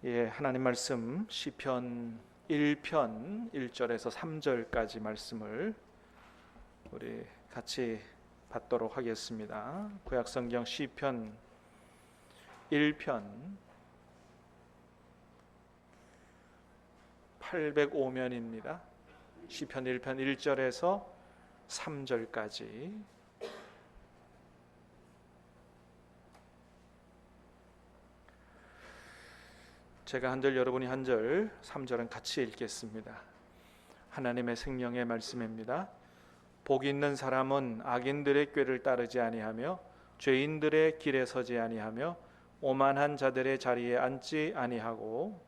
예, 하나님 말씀 시편 1편 1절에서 3절까지 말씀을 우리 같이 받도록 하겠습니다. 구약성경 시편 1편 805면입니다. 시편 1편 1절에서 3절까지 제가 한 절 여러분이 한 절 3절은 같이 읽겠습니다. 하나님의 생명의 말씀입니다. 복 있는 사람은 악인들의 꾀를 따르지 아니하며 죄인들의 길에 서지 아니하며 오만한 자들의 자리에 앉지 아니하고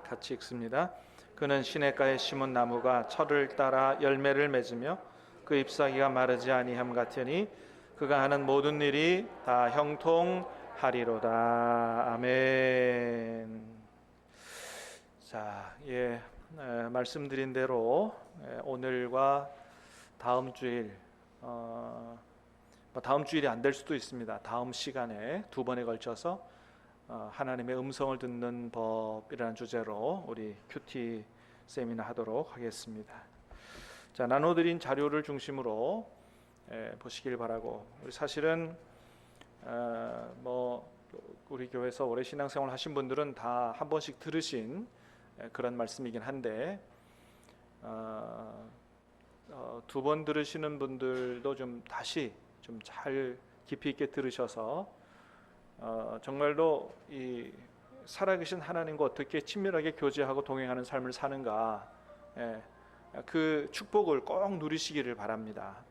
같이 읽습니다. 그는 시냇가에 심은 나무가 철을 따라 열매를 맺으며 그 잎사귀가 마르지 아니함 같으니 그가 하는 모든 일이 다 형통하리로다. 아멘. 자, 말씀드린 대로 오늘과 다음 주일, 다음 주일이 안 될 수도 있습니다. 다음 시간에 두 번에 걸쳐서 하나님의 음성을 듣는 법이라는 주제로 우리 큐티 세미나 하도록 하겠습니다. 자, 나눠드린 자료를 중심으로 보시길 바라고, 우리 사실은 우리 교회에서 오래 신앙생활 하신 분들은 다 한 번씩 들으신 그런 말씀이긴 한데 두 번 들으시는 분들도 좀 다시 좀 잘 깊이 있게 들으셔서 정말로 이 살아계신 하나님과 어떻게 친밀하게 교제하고 동행하는 삶을 사는가, 그 축복을 꼭 누리시기를 바랍니다.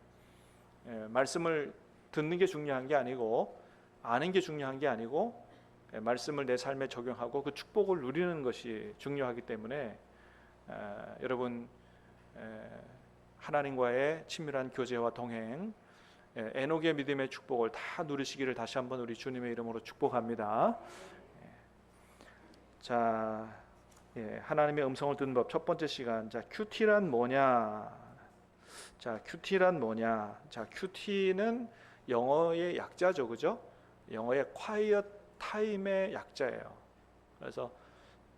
말씀을 듣는 게 중요한 게 아니고, 아는 게 중요한 게 아니고, 말씀을 내 삶에 적용하고 그 축복을 누리는 것이 중요하기 때문에 여러분 하나님과의 친밀한 교제와 동행, 에녹의 믿음의 축복을 다 누리시기를 다시 한번 우리 주님의 이름으로 축복합니다. 자, 하나님의 음성을 듣는 법 첫 번째 시간. 자, 큐티란 뭐냐? 자, 큐티란 뭐냐? 자, 큐티는 영어의 약자죠, 그죠? 영어의 quiet time의 약자예요. 그래서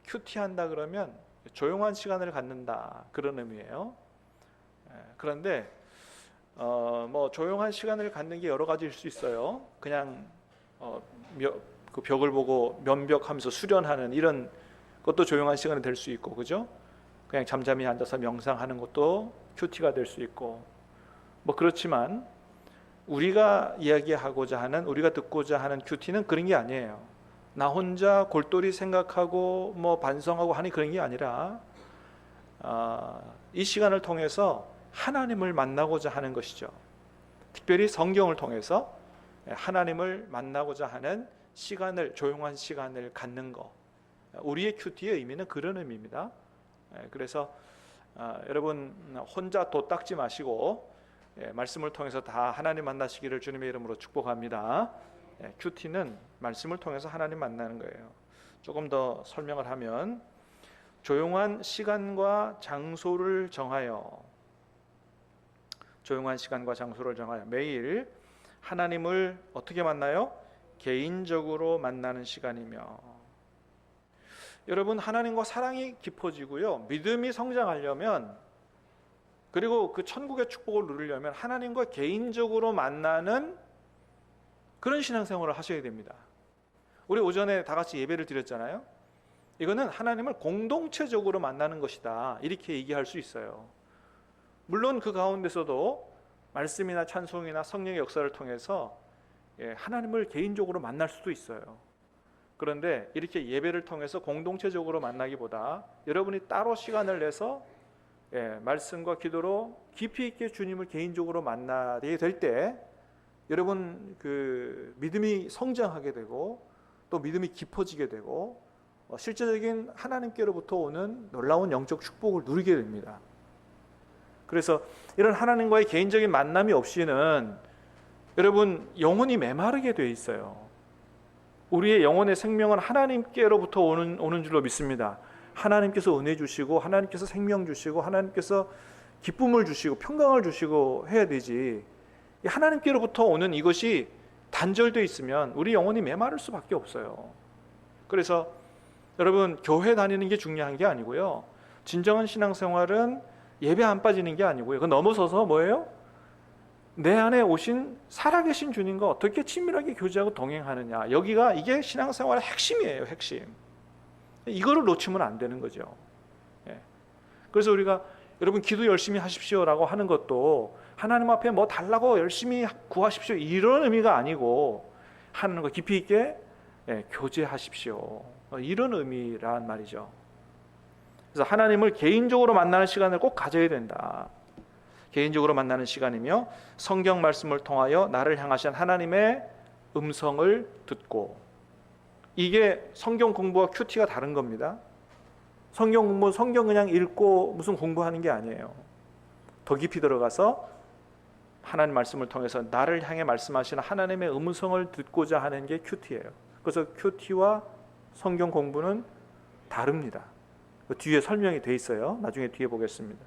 큐티한다 그러면 조용한 시간을 갖는다, 그런 의미예요. 그런데 조용한 시간을 갖는 게 여러 가지일 수 있어요. 그냥 그 벽을 보고 면벽하면서 수련하는 이런 것도 조용한 시간이 될 수 있고, 그죠? 그냥 잠잠히 앉아서 명상하는 것도 큐티가 될 수 있고, 그렇지만 우리가 이야기하고자 하는, 우리가 듣고자 하는 큐티는 그런 게 아니에요. 나 혼자 골똘히 생각하고 반성하고 하니 그런 게 아니라 이 시간을 통해서 하나님을 만나고자 하는 것이죠. 특별히 성경을 통해서 하나님을 만나고자 하는 시간을, 조용한 시간을 갖는 것, 우리의 큐티의 의미는 그런 의미입니다. 그래서 여러분 혼자 도 닦지 마시고 말씀을 통해서 다 하나님 만나시기를 주님의 이름으로 축복합니다. 큐티는 말씀을 통해서 하나님 만나는 거예요. 조금 더 설명을 하면, 조용한 시간과 장소를 정하여 매일 하나님을 어떻게 만나요? 개인적으로 만나는 시간이며, 여러분 하나님과 사랑이 깊어지고요, 믿음이 성장하려면, 그리고 그 천국의 축복을 누리려면 하나님과 개인적으로 만나는 그런 신앙생활을 하셔야 됩니다. 우리 오전에 다 같이 예배를 드렸잖아요. 이거는 하나님을 공동체적으로 만나는 것이다, 이렇게 얘기할 수 있어요. 물론 그 가운데서도 말씀이나 찬송이나 성령의 역사를 통해서 하나님을 개인적으로 만날 수도 있어요. 그런데 이렇게 예배를 통해서 공동체적으로 만나기보다 여러분이 따로 시간을 내서 말씀과 기도로 깊이 있게 주님을 개인적으로 만나게 될 때 여러분 그 믿음이 성장하게 되고 또 믿음이 깊어지게 되고 실제적인 하나님께로부터 오는 놀라운 영적 축복을 누리게 됩니다. 그래서 이런 하나님과의 개인적인 만남이 없이는 여러분 영혼이 메마르게 돼 있어요. 우리의 영혼의 생명은 하나님께로부터 오는 줄로 믿습니다. 하나님께서 은혜 주시고, 하나님께서 생명 주시고, 하나님께서 기쁨을 주시고 평강을 주시고 해야 되지, 하나님께로부터 오는 이것이 단절돼 있으면 우리 영혼이 메마를 수밖에 없어요. 그래서 여러분, 교회 다니는 게 중요한 게 아니고요, 진정한 신앙생활은 예배 안 빠지는 게 아니고요, 그 넘어서서 뭐예요? 내 안에 오신 살아계신 주님과 어떻게 친밀하게 교제하고 동행하느냐, 이게 신앙생활의 핵심이에요. 핵심. 이거를 놓치면 안 되는 거죠. 그래서 우리가 여러분 기도 열심히 하십시오라고 하는 것도 하나님 앞에 뭐 달라고 열심히 구하십시오 이런 의미가 아니고, 하나님과 깊이 있게 교제하십시오 이런 의미란 말이죠. 그래서 하나님을 개인적으로 만나는 시간을 꼭 가져야 된다. 개인적으로 만나는 시간이며 성경 말씀을 통하여 나를 향하신 하나님의 음성을 듣고, 이게 성경 공부와 큐티가 다른 겁니다. 성경 공부, 성경 그냥 읽고 무슨 공부하는 게 아니에요. 더 깊이 들어가서 하나님 말씀을 통해서 나를 향해 말씀하시는 하나님의 음성을 듣고자 하는 게 큐티예요. 그래서 큐티와 성경 공부는 다릅니다. 그 뒤에 설명이 돼 있어요. 나중에 뒤에 보겠습니다.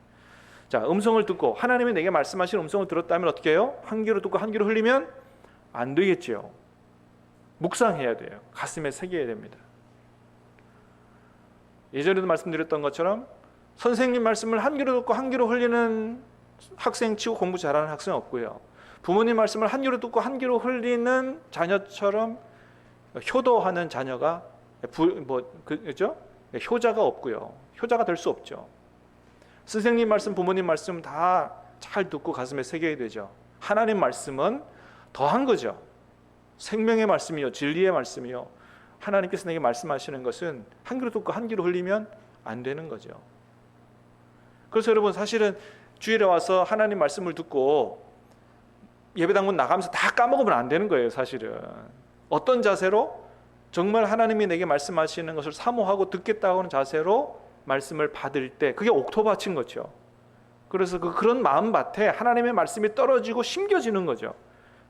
자, 음성을 듣고, 하나님이 내게 말씀하신 음성을 들었다면 어떻게 해요? 한 귀로 듣고 한 귀로 흘리면 안 되겠죠. 묵상해야 돼요. 가슴에 새겨야 됩니다. 예전에도 말씀드렸던 것처럼 선생님 말씀을 한 귀로 듣고 한 귀로 흘리는 학생 치고 공부 잘하는 학생 없고요, 부모님 말씀을 한 귀로 듣고 한 귀로 흘리는 자녀처럼 효도하는 자녀가 그죠? 효자가 없고요, 효자가 될 수 없죠. 선생님 말씀, 부모님 말씀 다 잘 듣고 가슴에 새겨야 되죠. 하나님 말씀은 더한 거죠. 생명의 말씀이요, 진리의 말씀이요, 하나님께서 내게 말씀하시는 것은 한 귀로 듣고 한 귀로 흘리면 안 되는 거죠. 그래서 여러분, 사실은 주일에 와서 하나님 말씀을 듣고 예배당문 나가면서 다 까먹으면 안 되는 거예요. 사실은 어떤 자세로, 정말 하나님이 내게 말씀하시는 것을 사모하고 듣겠다고 하는 자세로 말씀을 받을 때, 그게 옥토밭인 거죠. 그래서 그런 마음밭에 하나님의 말씀이 떨어지고 심겨지는 거죠.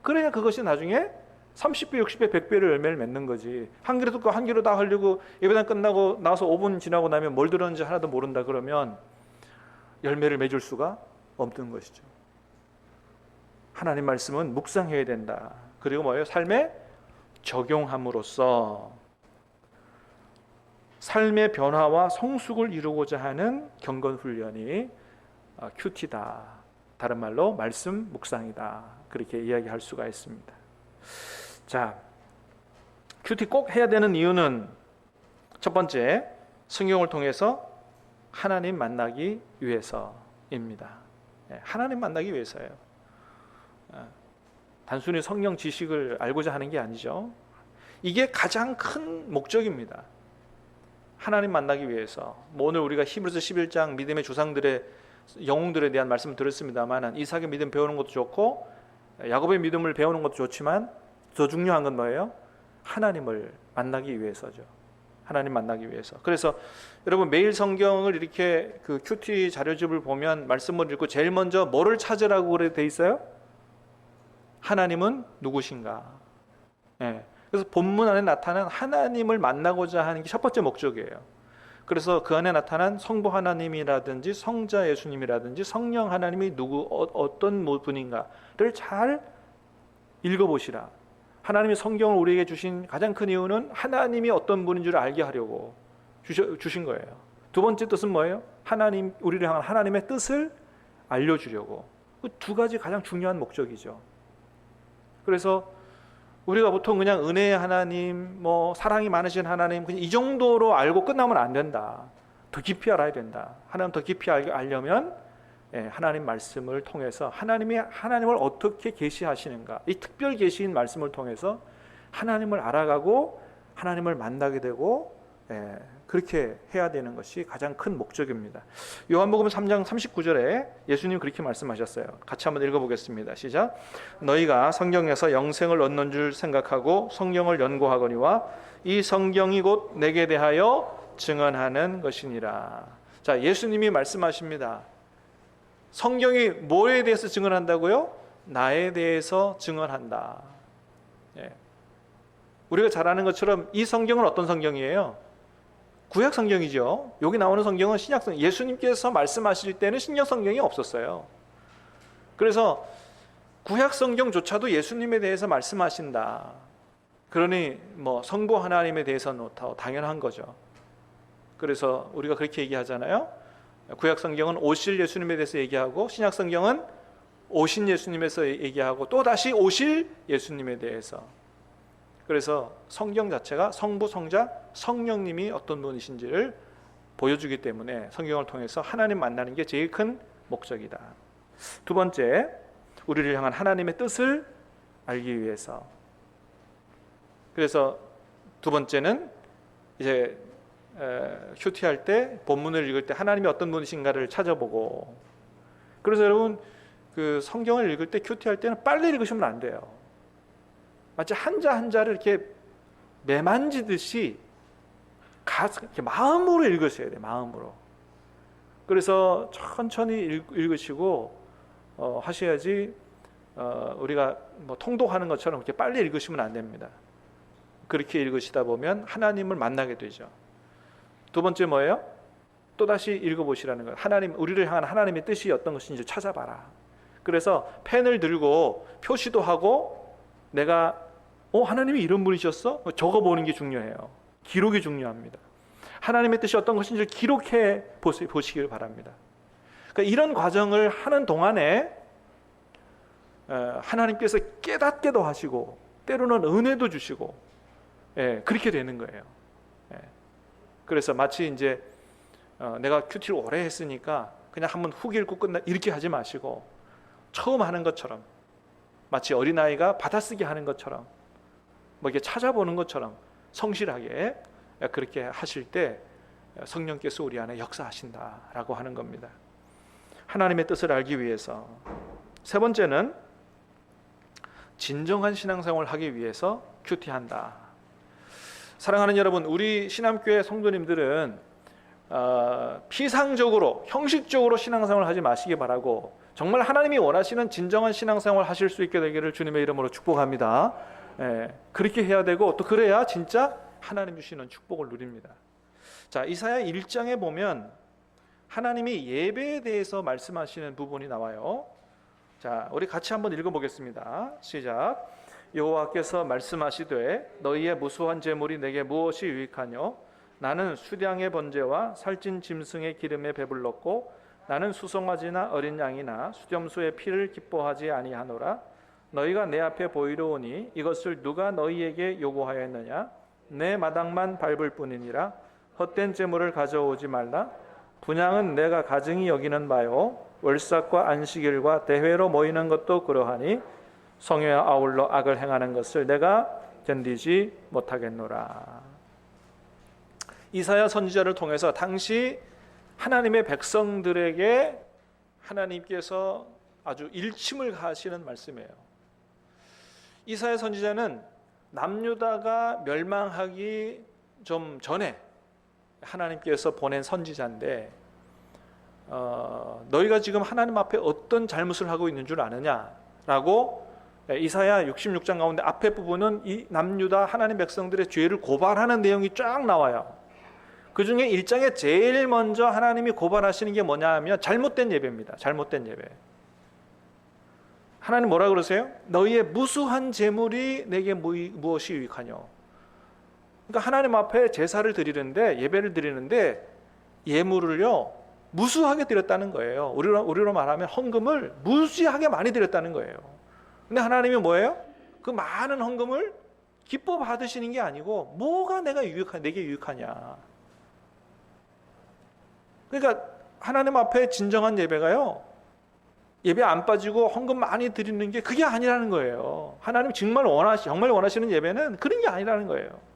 그래야 그것이 나중에 30배, 60배, 100배를 열매를 맺는 거지. 한 귀로 듣고 한 귀로 다 흘리고 예배당 끝나고 나서 5분 지나고 나면 뭘 들었는지 하나도 모른다 그러면 열매를 맺을 수가 없는 것이죠. 하나님 말씀은 묵상해야 된다. 그리고 뭐예요? 삶에 적용함으로써 삶의 변화와 성숙을 이루고자 하는 경건 훈련이 큐티다. 다른 말로 말씀 묵상이다. 그렇게 이야기할 수가 있습니다. 자, 큐티 꼭 해야 되는 이유는 첫 번째, 성경을 통해서 하나님 만나기 위해서입니다. 하나님 만나기 위해서예요. 단순히 성경 지식을 알고자 하는 게 아니죠. 이게 가장 큰 목적입니다. 하나님 만나기 위해서. 오늘 우리가 히브리서 11장 믿음의 조상들의 영웅들에 대한 말씀을 들었습니다만, 이삭의 믿음 배우는 것도 좋고 야곱의 믿음을 배우는 것도 좋지만 더 중요한 건 뭐예요? 하나님을 만나기 위해서죠. 하나님 만나기 위해서. 그래서 여러분, 매일 성경을 이렇게 그 큐티 자료집을 보면 말씀을 읽고 제일 먼저 뭐를 찾으라고 그래 돼 있어요? 하나님은 누구신가? 그래서 본문 안에 나타난 하나님을 만나고자 하는 게 첫 번째 목적이에요. 그래서 그 안에 나타난 성부 하나님이라든지 성자 예수님이라든지 성령 하나님이 어떤 분인가를 잘 읽어보시라. 하나님이 성경을 우리에게 주신 가장 큰 이유는 하나님이 어떤 분인 줄 알게 하려고 주신 거예요. 두 번째 뜻은 뭐예요? 우리를 향한 하나님의 뜻을 알려주려고. 그 두 가지 가장 중요한 목적이죠. 그래서 우리가 보통 그냥 은혜의 하나님, 사랑이 많으신 하나님, 그냥 이 정도로 알고 끝나면 안 된다. 더 깊이 알아야 된다. 하나님 더 깊이 알려면 하나님 말씀을 통해서 하나님을 어떻게 계시하시는가, 이 특별 계시인 말씀을 통해서 하나님을 알아가고 하나님을 만나게 되고 그렇게 해야 되는 것이 가장 큰 목적입니다. 요한복음 3장 39절에 예수님 그렇게 말씀하셨어요. 같이 한번 읽어보겠습니다. 시작. 너희가 성경에서 영생을 얻는 줄 생각하고 성경을 연구하거니와 이 성경이 곧 내게 대하여 증언하는 것이니라. 자, 예수님이 말씀하십니다. 성경이 뭐에 대해서 증언한다고요? 나에 대해서 증언한다. 우리가 잘 아는 것처럼 이 성경은 어떤 성경이에요? 구약 성경이죠. 여기 나오는 성경은 신약 성경. 예수님께서 말씀하실 때는 신약 성경이 없었어요. 그래서 구약 성경조차도 예수님에 대해서 말씀하신다. 그러니 뭐 성부 하나님에 대해서는 더 당연한 거죠. 그래서 우리가 그렇게 얘기하잖아요. 구약 성경은 오실 예수님에 대해서 얘기하고 신약 성경은 오신 예수님에서 얘기하고 또 다시 오실 예수님에 대해서. 그래서 성경 자체가 성부, 성자, 성령님이 어떤 분이신지를 보여주기 때문에 성경을 통해서 하나님 만나는 게 제일 큰 목적이다. 두 번째, 우리를 향한 하나님의 뜻을 알기 위해서. 그래서 두 번째는 이제 큐티할 때 본문을 읽을 때 하나님이 어떤 분이신가를 찾아보고. 그래서 여러분 그 성경을 읽을 때 큐티할 때는 빨리 읽으시면 안 돼요. 마치 한자 한자를 이렇게 매만지듯이 이렇게 마음으로 읽으셔야 돼요. 마음으로. 그래서 천천히 읽으시고 하셔야지 우리가 뭐 통독하는 것처럼 그렇게 빨리 읽으시면 안 됩니다. 그렇게 읽으시다 보면 하나님을 만나게 되죠. 두 번째 뭐예요? 또다시 읽어보시라는 거예요. 하나님, 우리를 향한 하나님의 뜻이 어떤 것인지 찾아봐라. 그래서 펜을 들고 표시도 하고 내가 하나님이 이런 분이셨어? 적어보는 게 중요해요. 기록이 중요합니다. 하나님의 뜻이 어떤 것인지 기록해 보시길 바랍니다. 그러니까 이런 과정을 하는 동안에 하나님께서 깨닫게도 하시고 때로는 은혜도 주시고 그렇게 되는 거예요. 그래서 마치 이제 내가 큐티를 오래 했으니까 그냥 한번 훅 읽고 끝나 이렇게 하지 마시고 처음 하는 것처럼 마치 어린아이가 받아쓰기 하는 것처럼 뭐 이렇게 찾아보는 것처럼 성실하게 그렇게 하실 때 성령께서 우리 안에 역사하신다라고 하는 겁니다. 하나님의 뜻을 알기 위해서. 세 번째는 진정한 신앙생활을 하기 위해서 큐티한다. 사랑하는 여러분, 우리 신암교회 성도님들은 피상적으로 형식적으로 신앙생활을 하지 마시기 바라고 정말 하나님이 원하시는 진정한 신앙생활을 하실 수 있게 되기를 주님의 이름으로 축복합니다. 그렇게 해야 되고 또 그래야 진짜 하나님 주시는 축복을 누립니다. 자, 이사야 1장에 보면 하나님이 예배에 대해서 말씀하시는 부분이 나와요. 자, 우리 같이 한번 읽어보겠습니다. 시작. 여호와께서 말씀하시되 너희의 무수한 제물이 내게 무엇이 유익하뇨? 나는 수량의 번제와 살찐 짐승의 기름에 배불렀고 나는 수송아지나 어린 양이나 수렴수의 피를 기뻐하지 아니하노라. 너희가 내 앞에 보이러 오니 이것을 누가 너희에게 요구하였느냐? 내 마당만 밟을 뿐이니라. 헛된 제물을 가져오지 말라. 분향은 내가 가증히 여기는 바요 월삭과 안식일과 대회로 모이는 것도 그러하니 성회와 아울러 악을 행하는 것을 내가 견디지 못하겠노라. 이사야 선지자를 통해서 당시 하나님의 백성들에게 하나님께서 아주 일침을 가하시는 말씀이에요. 이사야 선지자는 남유다가 멸망하기 좀 전에 하나님께서 보낸 선지자인데 너희가 지금 하나님 앞에 어떤 잘못을 하고 있는 줄 아느냐라고 이사야 66장 가운데 앞에 부분은 이 남유다 하나님 백성들의 죄를 고발하는 내용이 쫙 나와요. 그 중에 1장에 제일 먼저 하나님이 고발하시는 게 뭐냐 하면 잘못된 예배입니다. 잘못된 예배. 하나님 뭐라 그러세요? 너희의 무수한 제물이 내게 무엇이 유익하뇨? 그러니까 하나님 앞에 제사를 드리는데 예배를 드리는데 예물을요 무수하게 드렸다는 거예요. 우리로 말하면 헌금을 무지하게 많이 드렸다는 거예요. 근데 하나님이 뭐예요? 그 많은 헌금을 기뻐 받으시는 게 아니고 뭐가 내게 유익하냐. 그러니까 하나님 앞에 진정한 예배가요 예배 안 빠지고 헌금 많이 드리는 게 그게 아니라는 거예요. 하나님 정말 원하시는 예배는 그런 게 아니라는 거예요.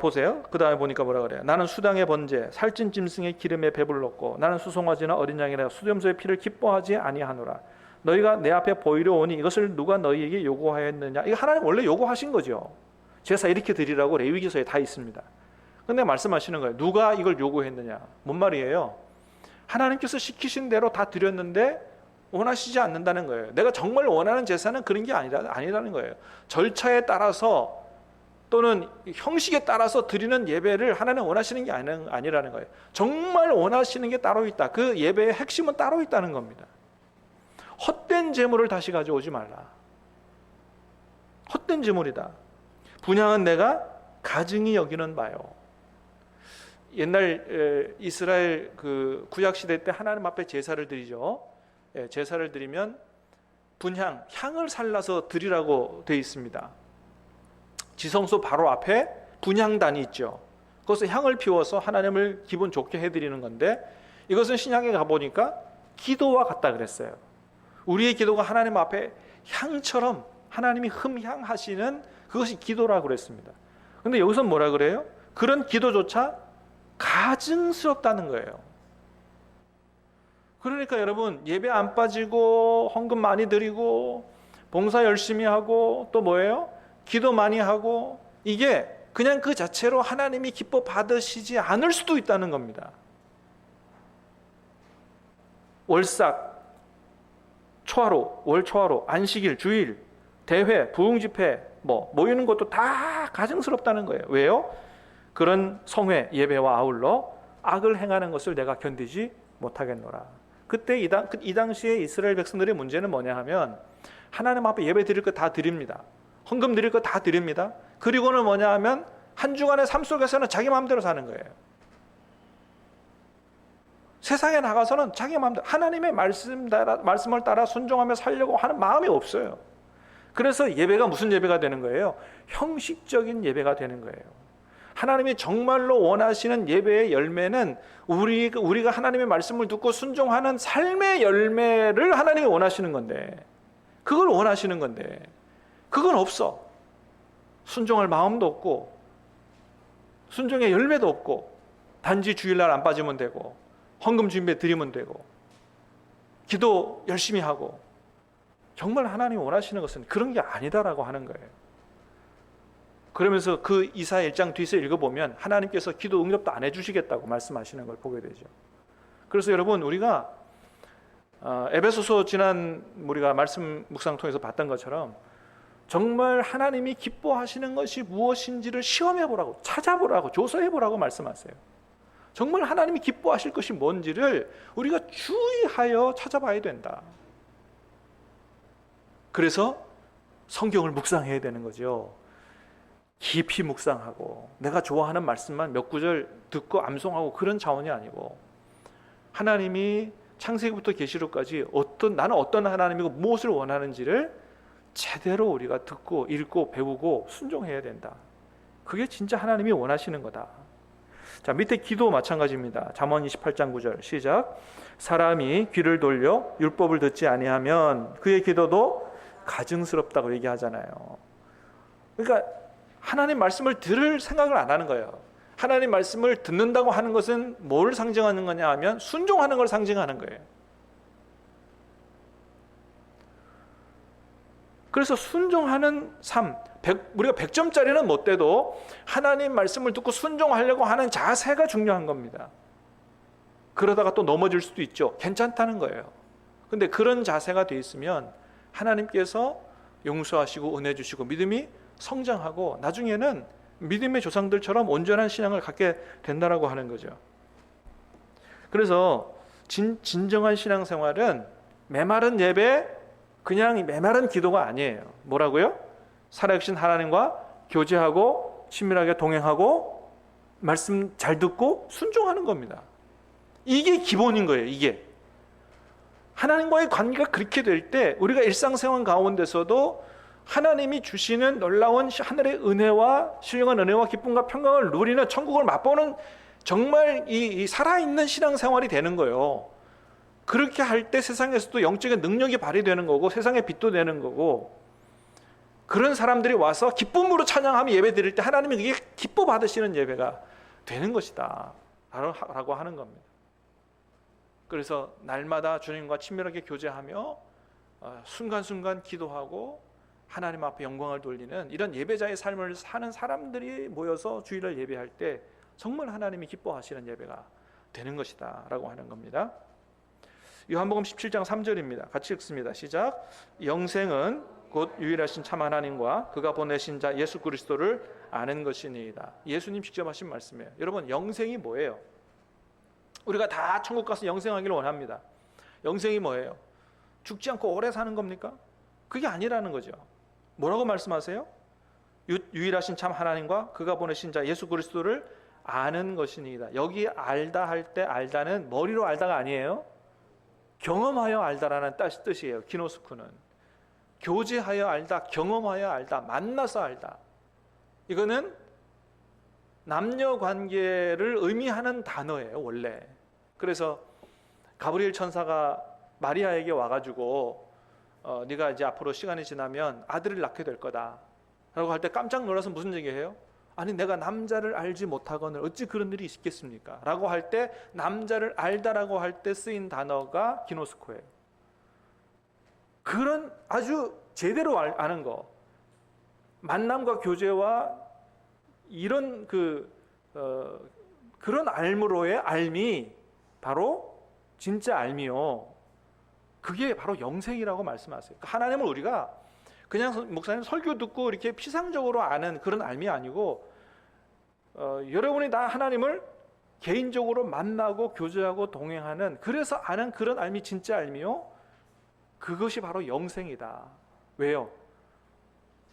보세요. 그 다음에 보니까 뭐라 그래요? 나는 수당의 번제, 살찐 짐승의 기름에 배불렀고 나는 수송아지나 어린 양이나 수렴소의 피를 기뻐하지 아니하노라. 너희가 내 앞에 보이려 오니 이것을 누가 너희에게 요구하였느냐? 이거 하나님 원래 요구하신 거죠. 제사 이렇게 드리라고 레위기서에 다 있습니다. 근데 말씀하시는 거예요. 누가 이걸 요구했느냐? 뭔 말이에요? 하나님께서 시키신 대로 다 드렸는데 원하시지 않는다는 거예요. 내가 정말 원하는 제사는 그런 게 아니라는 거예요. 절차에 따라서 또는 형식에 따라서 드리는 예배를 하나님 원하시는 게 아니라는 거예요. 정말 원하시는 게 따로 있다. 그 예배의 핵심은 따로 있다는 겁니다. 헛된 재물을 다시 가져오지 말라. 헛된 재물이다. 분향은 내가 가증히 여기는 바요. 옛날 이스라엘 그 구약 시대 때 하나님 앞에 제사를 드리죠. 제사를 드리면 분향, 향을 살라서 드리라고 되어 있습니다. 지성소 바로 앞에 분향단이 있죠. 그것은 향을 피워서 하나님을 기분 좋게 해드리는 건데, 이것은 신약에 가보니까 기도와 같다 그랬어요. 우리의 기도가 하나님 앞에 향처럼 하나님이 흠향하시는 그것이 기도라고 그랬습니다. 근데 여기서 뭐라 그래요? 그런 기도조차 가증스럽다는 거예요. 그러니까 여러분, 예배 안 빠지고 헌금 많이 드리고 봉사 열심히 하고 또 뭐예요? 기도 많이 하고, 이게 그냥 그 자체로 하나님이 기뻐 받으시지 않을 수도 있다는 겁니다. 월삭, 초하루, 월초하루, 안식일, 주일, 대회, 부흥집회 모이는 것도 다 가증스럽다는 거예요. 왜요? 그런 성회, 예배와 아울러 악을 행하는 것을 내가 견디지 못하겠노라. 그때 이 당시에 이스라엘 백성들의 문제는 뭐냐 하면, 하나님 앞에 예배 드릴 거 다 드립니다. 헌금 드릴 거 다 드립니다. 그리고는 뭐냐 하면 한 주간의 삶 속에서는 자기 마음대로 사는 거예요. 세상에 나가서는 자기 마음대로 하나님의 말씀을 따라 순종하며 살려고 하는 마음이 없어요. 그래서 예배가 무슨 예배가 되는 거예요? 형식적인 예배가 되는 거예요. 하나님이 정말로 원하시는 예배의 열매는 우리가 하나님의 말씀을 듣고 순종하는 삶의 열매를 하나님이 원하시는 건데, 그걸 원하시는 건데 그건 없어. 순종할 마음도 없고 순종의 열매도 없고, 단지 주일날 안 빠지면 되고 헌금 준비해 드리면 되고 기도 열심히 하고, 정말 하나님이 원하시는 것은 그런 게 아니다라고 하는 거예요. 그러면서 그 이사야 1장 뒤에서 읽어보면 하나님께서 기도 응답도 안 해주시겠다고 말씀하시는 걸 보게 되죠. 그래서 여러분, 우리가 에베소서 지난 우리가 말씀 묵상 통해서 봤던 것처럼 정말 하나님이 기뻐하시는 것이 무엇인지를 시험해보라고, 찾아보라고, 조사해보라고 말씀하세요. 정말 하나님이 기뻐하실 것이 뭔지를 우리가 주의하여 찾아봐야 된다. 그래서 성경을 묵상해야 되는 거죠. 깊이 묵상하고 내가 좋아하는 말씀만 몇 구절 듣고 암송하고 그런 차원이 아니고, 하나님이 창세기부터 계시록까지 나는 어떤 하나님이고 무엇을 원하는지를 제대로 우리가 듣고 읽고 배우고 순종해야 된다. 그게 진짜 하나님이 원하시는 거다. 자, 밑에 기도 마찬가지입니다. 잠언 28장 9절 시작. 사람이 귀를 돌려 율법을 듣지 아니하면 그의 기도도 가증스럽다고 얘기하잖아요. 그러니까 하나님 말씀을 들을 생각을 안 하는 거예요. 하나님 말씀을 듣는다고 하는 것은 뭘 상징하는 거냐 하면 순종하는 걸 상징하는 거예요. 그래서 순종하는 삶, 우리가 100점짜리는 못 돼도 하나님 말씀을 듣고 순종하려고 하는 자세가 중요한 겁니다. 그러다가 또 넘어질 수도 있죠. 괜찮다는 거예요. 근데 그런 자세가 돼 있으면 하나님께서 용서하시고 은혜 주시고 믿음이 성장하고 나중에는 믿음의 조상들처럼 온전한 신앙을 갖게 된다라고 하는 거죠. 그래서 진정한 신앙생활은 메마른 예배, 그냥 메마른 기도가 아니에요. 뭐라고요? 살아계신 하나님과 교제하고 친밀하게 동행하고 말씀 잘 듣고 순종하는 겁니다. 이게 기본인 거예요. 이게 하나님과의 관계가 그렇게 될 때 우리가 일상생활 가운데서도 하나님이 주시는 놀라운 하늘의 은혜와 신령한 은혜와 기쁨과 평강을 누리는 천국을 맛보는 정말 이 살아있는 신앙생활이 되는 거예요. 그렇게 할 때 세상에서도 영적인 능력이 발휘되는 거고 세상의 빛도 되는 거고, 그런 사람들이 와서 기쁨으로 찬양하며 예배 드릴 때 하나님이 그게 기뻐 받으시는 예배가 되는 것이다 라고 하는 겁니다. 그래서 날마다 주님과 친밀하게 교제하며 순간순간 기도하고 하나님 앞에 영광을 돌리는 이런 예배자의 삶을 사는 사람들이 모여서 주일을 예배할 때 정말 하나님이 기뻐하시는 예배가 되는 것이다 라고 하는 겁니다. 요한복음 17장 3절입니다. 같이 읽습니다. 시작. 영생은 곧 유일하신 참 하나님과 그가 보내신 자 예수 그리스도를 아는 것이니이다. 예수님 직접 하신 말씀이에요. 여러분, 영생이 뭐예요? 우리가 다 천국 가서 영생하기를 원합니다. 영생이 뭐예요? 죽지 않고 오래 사는 겁니까? 그게 아니라는 거죠. 뭐라고 말씀하세요? 유일하신 참 하나님과 그가 보내신 자 예수 그리스도를 아는 것이니이다. 여기 알다 할 때 알다는 머리로 알다가 아니에요. 경험하여 알다라는 뜻이에요. 기노스쿠는 교제하여 알다, 경험하여 알다, 만나서 알다. 이거는 남녀 관계를 의미하는 단어예요, 원래. 그래서 가브리엘 천사가 마리아에게 와가지고 네가 이제 앞으로 시간이 지나면 아들을 낳게 될 거다 라고 할 때 깜짝 놀라서 무슨 얘기해요? 아니 내가 남자를 알지 못하거늘 어찌 그런 일이 있겠습니까? 라고 할 때 남자를 알다라고 할 때 쓰인 단어가 기노스코예요. 그런 아주 제대로 아는 거, 만남과 교제와 이런 그런 알므로의 알미, 바로 진짜 알미요. 그게 바로 영생이라고 말씀하세요. 하나님을 우리가 그냥 목사님 설교 듣고 이렇게 피상적으로 아는 그런 알미 아니고, 여러분이 나 하나님을 개인적으로 만나고 교제하고 동행하는, 그래서 아는 그런 알미, 진짜 알미요. 그것이 바로 영생이다. 왜요?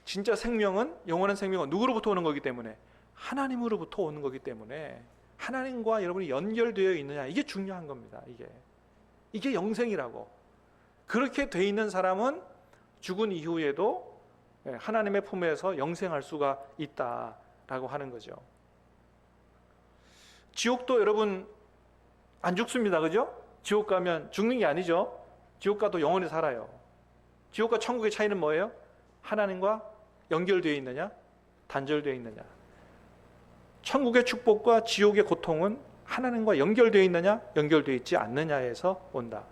진짜 생명은, 영원한 생명은 누구로부터 오는 거기 때문에, 하나님으로부터 오는 거기 때문에 하나님과 여러분이 연결되어 있느냐, 이게 중요한 겁니다. 이게 영생이라고. 그렇게 돼 있는 사람은 죽은 이후에도 하나님의 품에서 영생할 수가 있다라고 하는 거죠. 지옥도 여러분 안 죽습니다, 그죠? 지옥 가면 죽는 게 아니죠. 지옥 가도 영원히 살아요. 지옥과 천국의 차이는 뭐예요? 하나님과 연결되어 있느냐, 단절되어 있느냐. 천국의 축복과 지옥의 고통은 하나님과 연결되어 있느냐, 연결되어 있지 않느냐에서 온다.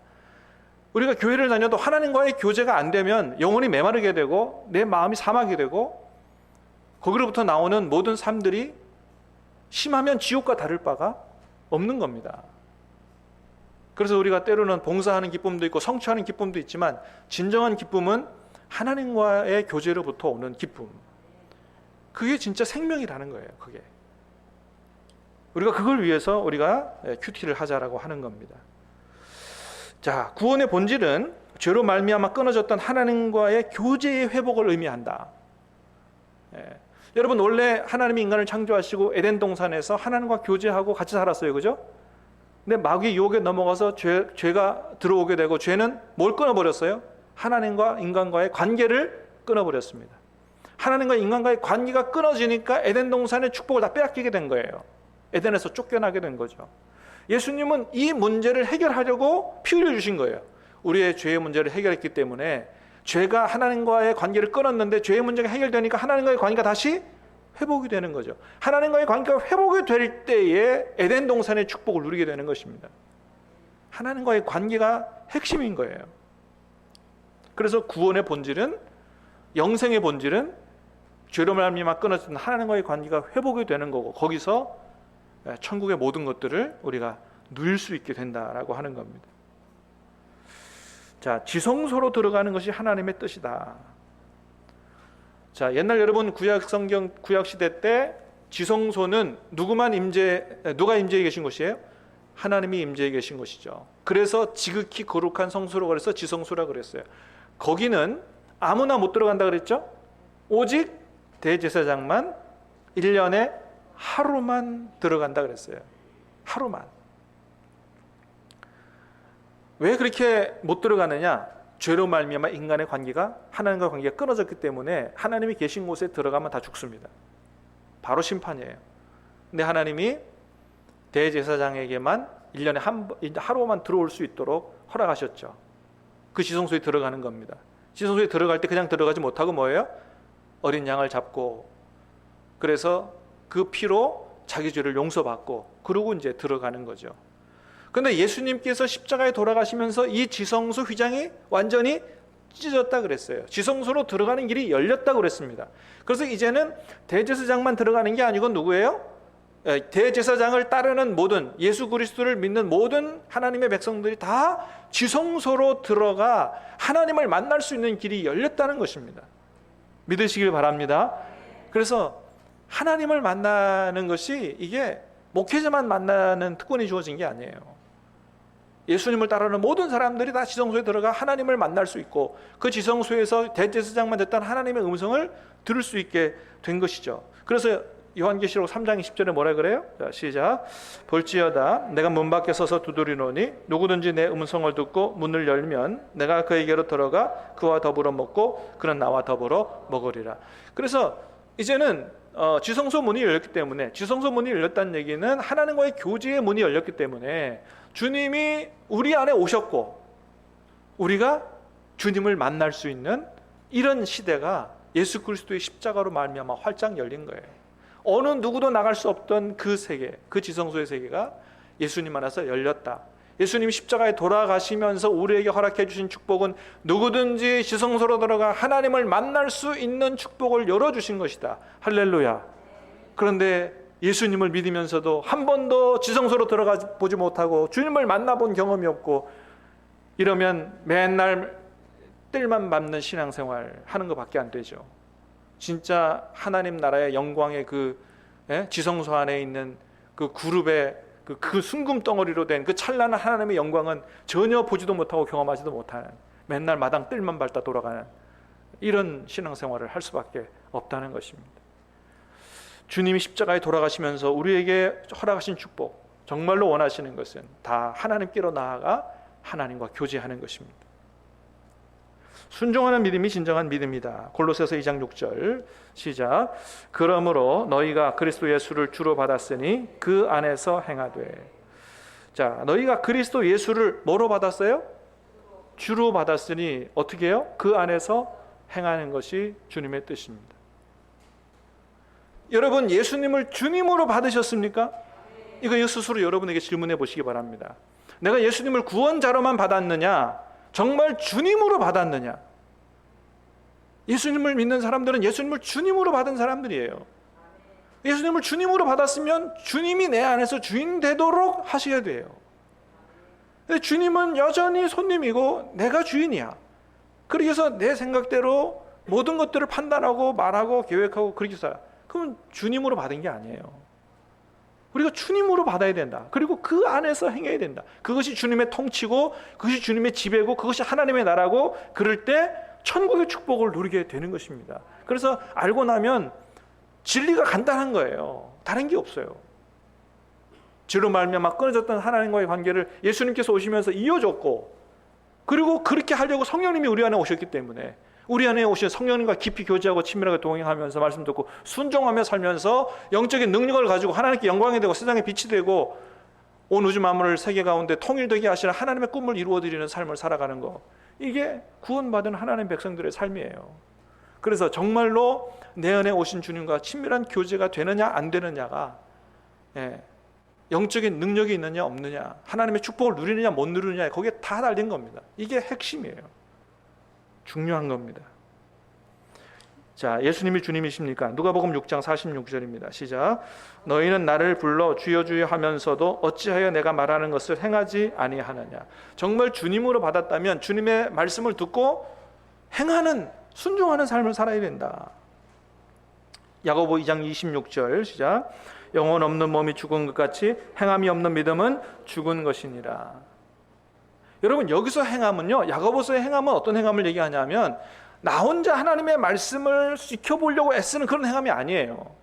우리가 교회를 다녀도 하나님과의 교제가 안 되면 영혼이 메마르게 되고 내 마음이 사막이 되고, 거기로부터 나오는 모든 삶들이 심하면 지옥과 다를 바가 없는 겁니다. 그래서 우리가 때로는 봉사하는 기쁨도 있고 성취하는 기쁨도 있지만, 진정한 기쁨은 하나님과의 교제로부터 오는 기쁨, 그게 진짜 생명이라는 거예요. 그게 우리가 그걸 위해서 우리가 큐티를 하자라고 하는 겁니다. 자, 구원의 본질은 죄로 말미암아 끊어졌던 하나님과의 교제의 회복을 의미한다. 여러분, 원래 하나님이 인간을 창조하시고 에덴 동산에서 하나님과 교제하고 같이 살았어요, 그죠? 근데 마귀 유혹에 넘어가서 죄가 들어오게 되고, 죄는 뭘 끊어버렸어요? 하나님과 인간과의 관계를 끊어버렸습니다. 하나님과 인간과의 관계가 끊어지니까 에덴 동산의 축복을 다 빼앗기게 된 거예요. 에덴에서 쫓겨나게 된 거죠. 예수님은 이 문제를 해결하려고 피 흘려 주신 거예요. 우리의 죄의 문제를 해결했기 때문에, 죄가 하나님과의 관계를 끊었는데 죄의 문제가 해결되니까 하나님과의 관계가 다시 회복이 되는 거죠. 하나님과의 관계가 회복이 될 때에 에덴 동산의 축복을 누리게 되는 것입니다. 하나님과의 관계가 핵심인 거예요. 그래서 구원의 본질은, 영생의 본질은 죄로 말미암아 끊어진 하나님과의 관계가 회복이 되는 거고, 거기서 천국의 모든 것들을 우리가 누릴 수 있게 된다라고 하는 겁니다. 자, 지성소로 들어가는 것이 하나님의 뜻이다. 자, 옛날 여러분 구약 성경, 구약 시대 때 지성소는 누가 임재해 계신 곳이에요? 하나님이 임재해 계신 곳이죠. 그래서 지극히 거룩한 성소로 그래서 지성소라 그랬어요. 거기는 아무나 못 들어간다 그랬죠? 오직 대제사장만 1년에 하루만 들어간다 그랬어요. 하루만. 왜 그렇게 못 들어가느냐? 죄로 말미암아 인간의 관계가, 하나님과 관계가 끊어졌기 때문에 하나님이 계신 곳에 들어가면 다 죽습니다. 바로 심판이에요. 근데 하나님이 대제사장에게만 1년에 하루만 들어올 수 있도록 허락하셨죠. 그 지성소에 들어가는 겁니다. 지성소에 들어갈 때 그냥 들어가지 못하고 뭐예요? 어린 양을 잡고, 그래서 그 피로 자기 죄를 용서받고, 그러고 이제 들어가는 거죠. 그런데 예수님께서 십자가에 돌아가시면서 이 지성소 휘장이 완전히 찢어졌다 그랬어요. 지성소로 들어가는 길이 열렸다 그랬습니다. 그래서 이제는 대제사장만 들어가는 게 아니고 누구예요? 대제사장을 따르는 모든, 예수 그리스도를 믿는 모든 하나님의 백성들이 다 지성소로 들어가 하나님을 만날 수 있는 길이 열렸다는 것입니다. 믿으시길 바랍니다. 그래서 하나님을 만나는 것이, 이게 목회자만 만나는 특권이 주어진 게 아니에요. 예수님을 따르는 모든 사람들이 다 지성소에 들어가 하나님을 만날 수 있고, 그 지성소에서 대제사장만 됐던 하나님의 음성을 들을 수 있게 된 것이죠. 그래서 요한계시록 3장 20절에 뭐라 그래요? 자, 시작. 볼지어다 내가 문 밖에 서서 두드리노니 누구든지 내 음성을 듣고 문을 열면 내가 그에게로 들어가 그와 더불어 먹고 그는 나와 더불어 먹으리라. 그래서 이제는 지성소 문이 열렸기 때문에, 지성소 문이 열렸다는 얘기는 하나님과의 교제의 문이 열렸기 때문에 주님이 우리 안에 오셨고 우리가 주님을 만날 수 있는 이런 시대가 예수 그리스도의 십자가로 말미암아 활짝 열린 거예요. 어느 누구도 나갈 수 없던 그 세계, 그 지성소의 세계가 예수님 안에서 열렸다. 예수님이 십자가에 돌아가시면서 우리에게 허락해 주신 축복은 누구든지 지성소로 들어가 하나님을 만날 수 있는 축복을 열어주신 것이다. 할렐루야. 그런데 예수님을 믿으면서도 한 번도 지성소로 들어가 보지 못하고 주님을 만나본 경험이 없고 이러면 맨날 뜰만 밟는 신앙생활 하는 것밖에 안 되죠. 진짜 하나님 나라의 영광의 그 지성소 안에 있는 그 그룹의 그 순금 덩어리로 된 그 찬란한 하나님의 영광은 전혀 보지도 못하고 경험하지도 못하는, 맨날 마당 뜰만 밟다 돌아가는 이런 신앙생활을 할 수밖에 없다는 것입니다. 주님이 십자가에 돌아가시면서 우리에게 허락하신 축복, 정말로 원하시는 것은 다 하나님께로 나아가 하나님과 교제하는 것입니다. 순종하는 믿음이 진정한 믿음이다. 골로새서 2장 6절 시작. 그러므로 너희가 그리스도 예수를 주로 받았으니 그 안에서 행하되. 자, 너희가 그리스도 예수를 뭐로 받았어요? 주로 받았으니 어떻게 해요? 그 안에서 행하는 것이 주님의 뜻입니다. 여러분, 예수님을 주님으로 받으셨습니까? 이거 스스로 여러분에게 질문해 보시기 바랍니다. 내가 예수님을 구원자로만 받았느냐? 정말 주님으로 받았느냐? 예수님을 믿는 사람들은 예수님을 주님으로 받은 사람들이에요. 예수님을 주님으로 받았으면 주님이 내 안에서 주인 되도록 하셔야 돼요. 근데 주님은 여전히 손님이고 내가 주인이야. 그래서 내 생각대로 모든 것들을 판단하고 말하고 계획하고 그렇게 살아. 그러면 주님으로 받은 게 아니에요. 우리가 주님으로 받아야 된다. 그리고 그 안에서 행해야 된다. 그것이 주님의 통치고 그것이 주님의 지배고 그것이 하나님의 나라고, 그럴 때 천국의 축복을 누리게 되는 것입니다. 그래서 알고 나면 진리가 간단한 거예요. 다른 게 없어요. 죄로 말미암아 끊어졌던 하나님과의 관계를 예수님께서 오시면서 이어줬고, 그리고 그렇게 하려고 성령님이 우리 안에 오셨기 때문에 우리 안에 오신 성령님과 깊이 교제하고 친밀하게 동행하면서 말씀 듣고 순종하며 살면서 영적인 능력을 가지고 하나님께 영광이 되고 세상에 빛이 되고 온 우주 만물을 세계 가운데 통일되게 하시는 하나님의 꿈을 이루어드리는 삶을 살아가는 거, 이게 구원받은 하나님 백성들의 삶이에요. 그래서 정말로 내 안에 오신 주님과 친밀한 교제가 되느냐 안 되느냐가 영적인 능력이 있느냐 없느냐, 하나님의 축복을 누리느냐 못 누리느냐, 거기에 다 달린 겁니다. 이게 핵심이에요. 중요한 겁니다. 자, 예수님이 주님이십니까? 누가복음 6장 46절입니다. 시작. 너희는 나를 불러 주여 주여 하면서도 어찌하여 내가 말하는 것을 행하지 아니하느냐. 정말 주님으로 받았다면 주님의 말씀을 듣고 행하는, 순종하는 삶을 살아야 된다. 야고보 2장 26절 시작. 영혼 없는 몸이 죽은 것 같이 행함이 없는 믿음은 죽은 것이니라. 여러분, 여기서 행함은요, 야고보서의 행함은 어떤 행함을 얘기하냐면 나 혼자 하나님의 말씀을 지켜보려고 애쓰는 그런 행함이 아니에요.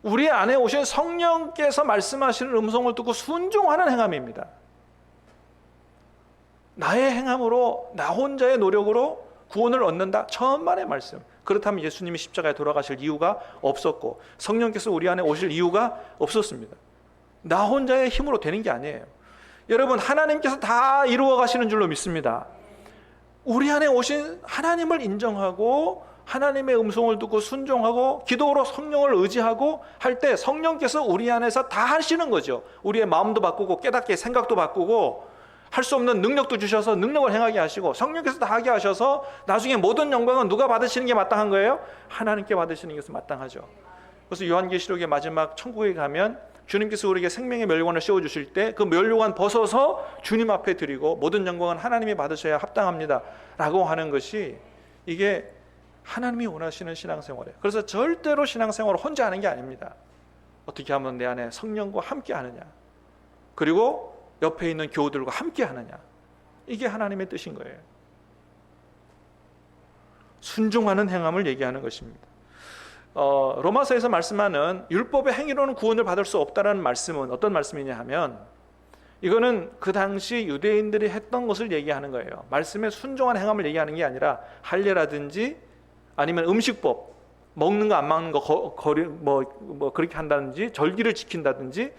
우리 안에 오신 성령께서 말씀하시는 음성을 듣고 순종하는 행함입니다. 나의 행함으로, 나 혼자의 노력으로 구원을 얻는다? 천만의 말씀. 그렇다면 예수님이 십자가에 돌아가실 이유가 없었고 성령께서 우리 안에 오실 이유가 없었습니다. 나 혼자의 힘으로 되는 게 아니에요. 여러분, 하나님께서 다 이루어 가시는 줄로 믿습니다. 우리 안에 오신 하나님을 인정하고 하나님의 음성을 듣고 순종하고 기도로 성령을 의지하고 할 때 성령께서 우리 안에서 다 하시는 거죠. 우리의 마음도 바꾸고 깨닫게 생각도 바꾸고 할 수 없는 능력도 주셔서 능력을 행하게 하시고 성령께서 다 하게 하셔서 나중에 모든 영광은 누가 받으시는 게 마땅한 거예요? 하나님께 받으시는 것이 마땅하죠. 그래서 요한계시록의 마지막 천국에 가면 주님께서 우리에게 생명의 멸류관을 씌워주실 때 그 멸류관 벗어서 주님 앞에 드리고 모든 영광은 하나님이 받으셔야 합당합니다 라고 하는 것이, 이게 하나님이 원하시는 신앙생활이에요. 그래서 절대로 신앙생활을 혼자 하는 게 아닙니다. 어떻게 하면 내 안에 성령과 함께 하느냐, 그리고 옆에 있는 교우들과 함께 하느냐. 이게 하나님의 뜻인 거예요. 순종하는 행함을 얘기하는 것입니다. 로마서에서 말씀하는 율법의 행위로는 구원을 받을 수 없다는 말씀은 어떤 말씀이냐 하면, 이거는 그 당시 유대인들이 했던 것을 얘기하는 거예요. 말씀에 순종한 행함을 얘기하는 게 아니라 할례라든지 아니면 음식법, 먹는 거 안 먹는 거 그렇게 한다든지 절기를 지킨다든지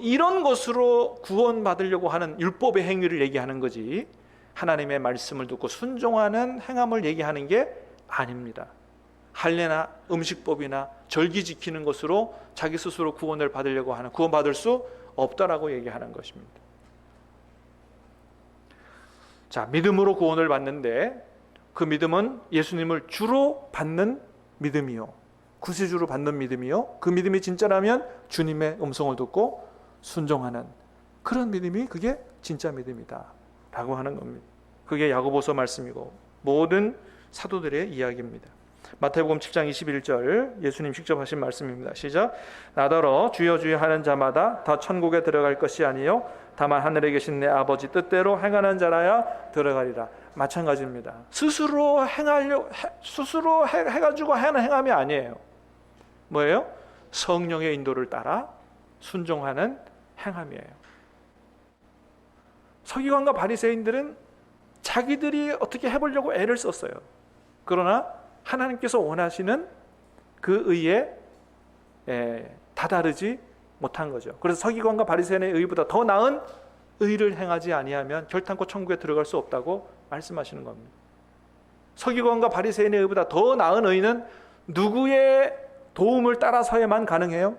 이런 것으로 구원받으려고 하는 율법의 행위를 얘기하는 거지, 하나님의 말씀을 듣고 순종하는 행함을 얘기하는 게 아닙니다. 할례나 음식법이나 절기 지키는 것으로 자기 스스로 구원을 받으려고 하는, 구원받을 수 없다라고 얘기하는 것입니다. 자, 믿음으로 구원을 받는데 그 믿음은 예수님을 주로 받는 믿음이요, 구세주로 받는 믿음이요, 그 믿음이 진짜라면 주님의 음성을 듣고 순종하는 그런 믿음이, 그게 진짜 믿음이다 라고 하는 겁니다. 그게 야고보서 말씀이고 모든 사도들의 이야기입니다. 마태복음 7장 21절 예수님 직접 하신 말씀입니다. 시작. 나더러 주여 주여 하는 자마다 다 천국에 들어갈 것이 아니요 다만 하늘에 계신 내 아버지 뜻대로 행하는 자라야 들어가리라. 마찬가지입니다. 스스로 해가지고 하는 행함이 아니에요. 뭐예요? 성령의 인도를 따라 순종하는 행함이에요. 서기관과 바리새인들은 자기들이 어떻게 해보려고 애를 썼어요. 그러나 하나님께서 원하시는 그 의에 다다르지 못한 거죠. 그래서 서기관과 바리새인의 의보다 더 나은 의를 행하지 아니하면 결탄코 천국에 들어갈 수 없다고 말씀하시는 겁니다. 서기관과 바리새인의 의보다 더 나은 의는 누구의 도움을 따라서야만 가능해요?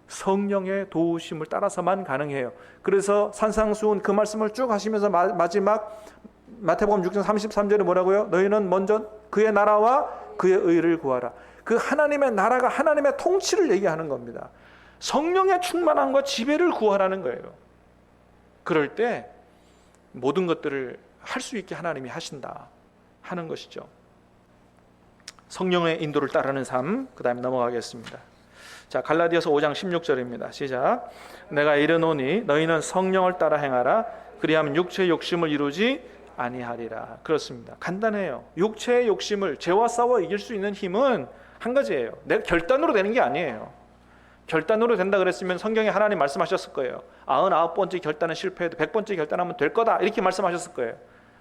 성령의 도우심을 따라서만 가능해요. 그래서 산상수훈 그 말씀을 쭉 하시면서 마지막 마태복음 6장 33절에 뭐라고요? 너희는 먼저 그의 나라와 그의 의를 구하라. 그 하나님의 나라가 하나님의 통치를 얘기하는 겁니다. 성령의 충만함과 지배를 구하라는 거예요. 그럴 때 모든 것들을 할 수 있게 하나님이 하신다 하는 것이죠. 성령의 인도를 따르는 삶, 그 다음에 넘어가겠습니다. 자, 갈라디아서 5장 16절입니다. 시작. 내가 이르노니 너희는 성령을 따라 행하라. 그리하면 육체의 욕심을 이루지 아니하리라. 그렇습니다. 간단해요. 육체의 욕심을, 죄와 싸워 이길 수 있는 힘은 한 가지예요. 내 결단으로 되는 게 아니에요. 결단으로 된다 그랬으면 성경에 하나님 말씀하셨을 거예요. 99번째 결단은 실패해도 100번째 결단하면 될 거다, 이렇게 말씀하셨을 거예요.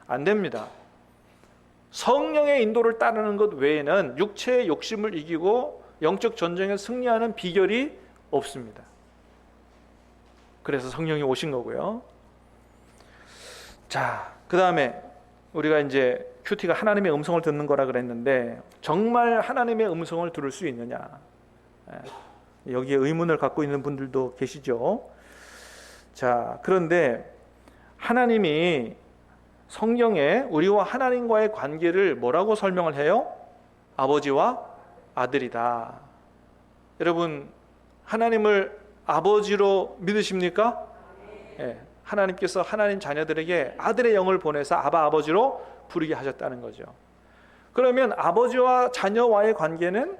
안 됩니다. 성령의 인도를 따르는 것 외에는 육체의 욕심을 이기고 영적 전쟁에 승리하는 비결이 없습니다. 그래서 성령이 오신 거고요. 자, 그 다음에 우리가 이제 큐티가 하나님의 음성을 듣는 거라 그랬는데, 정말 하나님의 음성을 들을 수 있느냐, 여기에 의문을 갖고 있는 분들도 계시죠. 자, 그런데 하나님이 성경에 우리와 하나님과의 관계를 뭐라고 설명을 해요? 아버지와 아들이다. 여러분, 하나님을 아버지로 믿으십니까? 네. 하나님께서 하나님 자녀들에게 아들의 영을 보내서 아바, 아버지로 부르게 하셨다는 거죠. 그러면 아버지와 자녀와의 관계는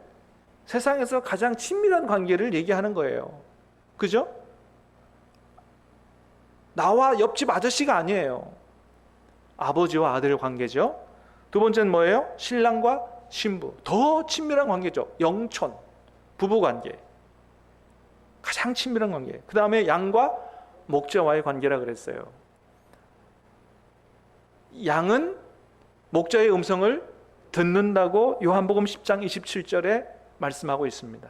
세상에서 가장 친밀한 관계를 얘기하는 거예요. 그죠? 나와 옆집 아저씨가 아니에요. 아버지와 아들 관계죠. 두 번째는 뭐예요? 신랑과 신부. 더 친밀한 관계죠. 영촌, 부부 관계. 가장 친밀한 관계. 그 다음에 양과 목자와의 관계라 그랬어요. 양은 목자의 음성을 듣는다고 요한복음 10장 27절에 말씀하고 있습니다.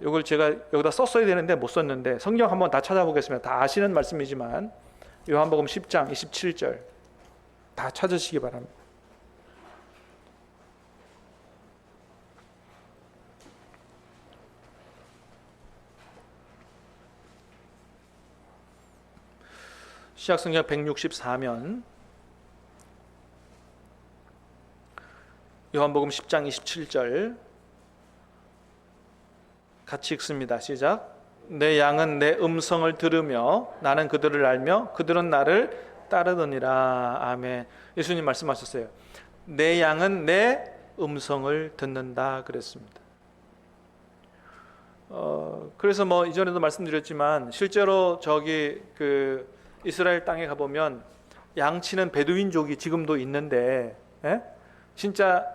이걸 제가 여기다 썼어야 되는데 못 썼는데 성경 한번 다 찾아보겠습니다. 다 아시는 말씀이지만 요한복음 10장 27절 다 찾으시기 바랍니다. 시약성경 164면 요한복음 10장 27절 같이 읽습니다. 시작. 내 양은 내 음성을 들으며 나는 그들을 알며 그들은 나를 따르느니라. 아멘. 예수님 말씀하셨어요. 내 양은 내 음성을 듣는다 그랬습니다. 그래서 뭐 이전에도 말씀드렸지만 실제로 저기 그 이스라엘 땅에 가보면 양치는 베두인족이 지금도 있는데, 예? 진짜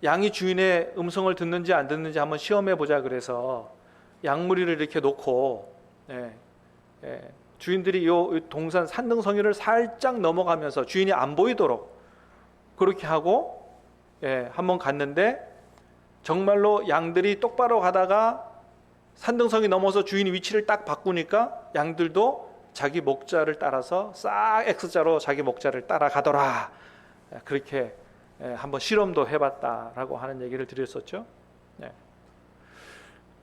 양이 주인의 음성을 듣는지 안 듣는지 한번 시험해 보자 그래서 양무리를 이렇게 놓고, 예, 예, 주인들이 요 동산 산등성이를 살짝 넘어가면서 주인이 안 보이도록 그렇게 하고, 예, 한번 갔는데 정말로 양들이 똑바로 가다가 산등성이 넘어서 주인이 위치를 딱 바꾸니까 양들도 자기 목자를 따라서 싹 X자로 자기 목자를 따라가더라. 그렇게 한번 실험도 해봤다라고 하는 얘기를 드렸었죠.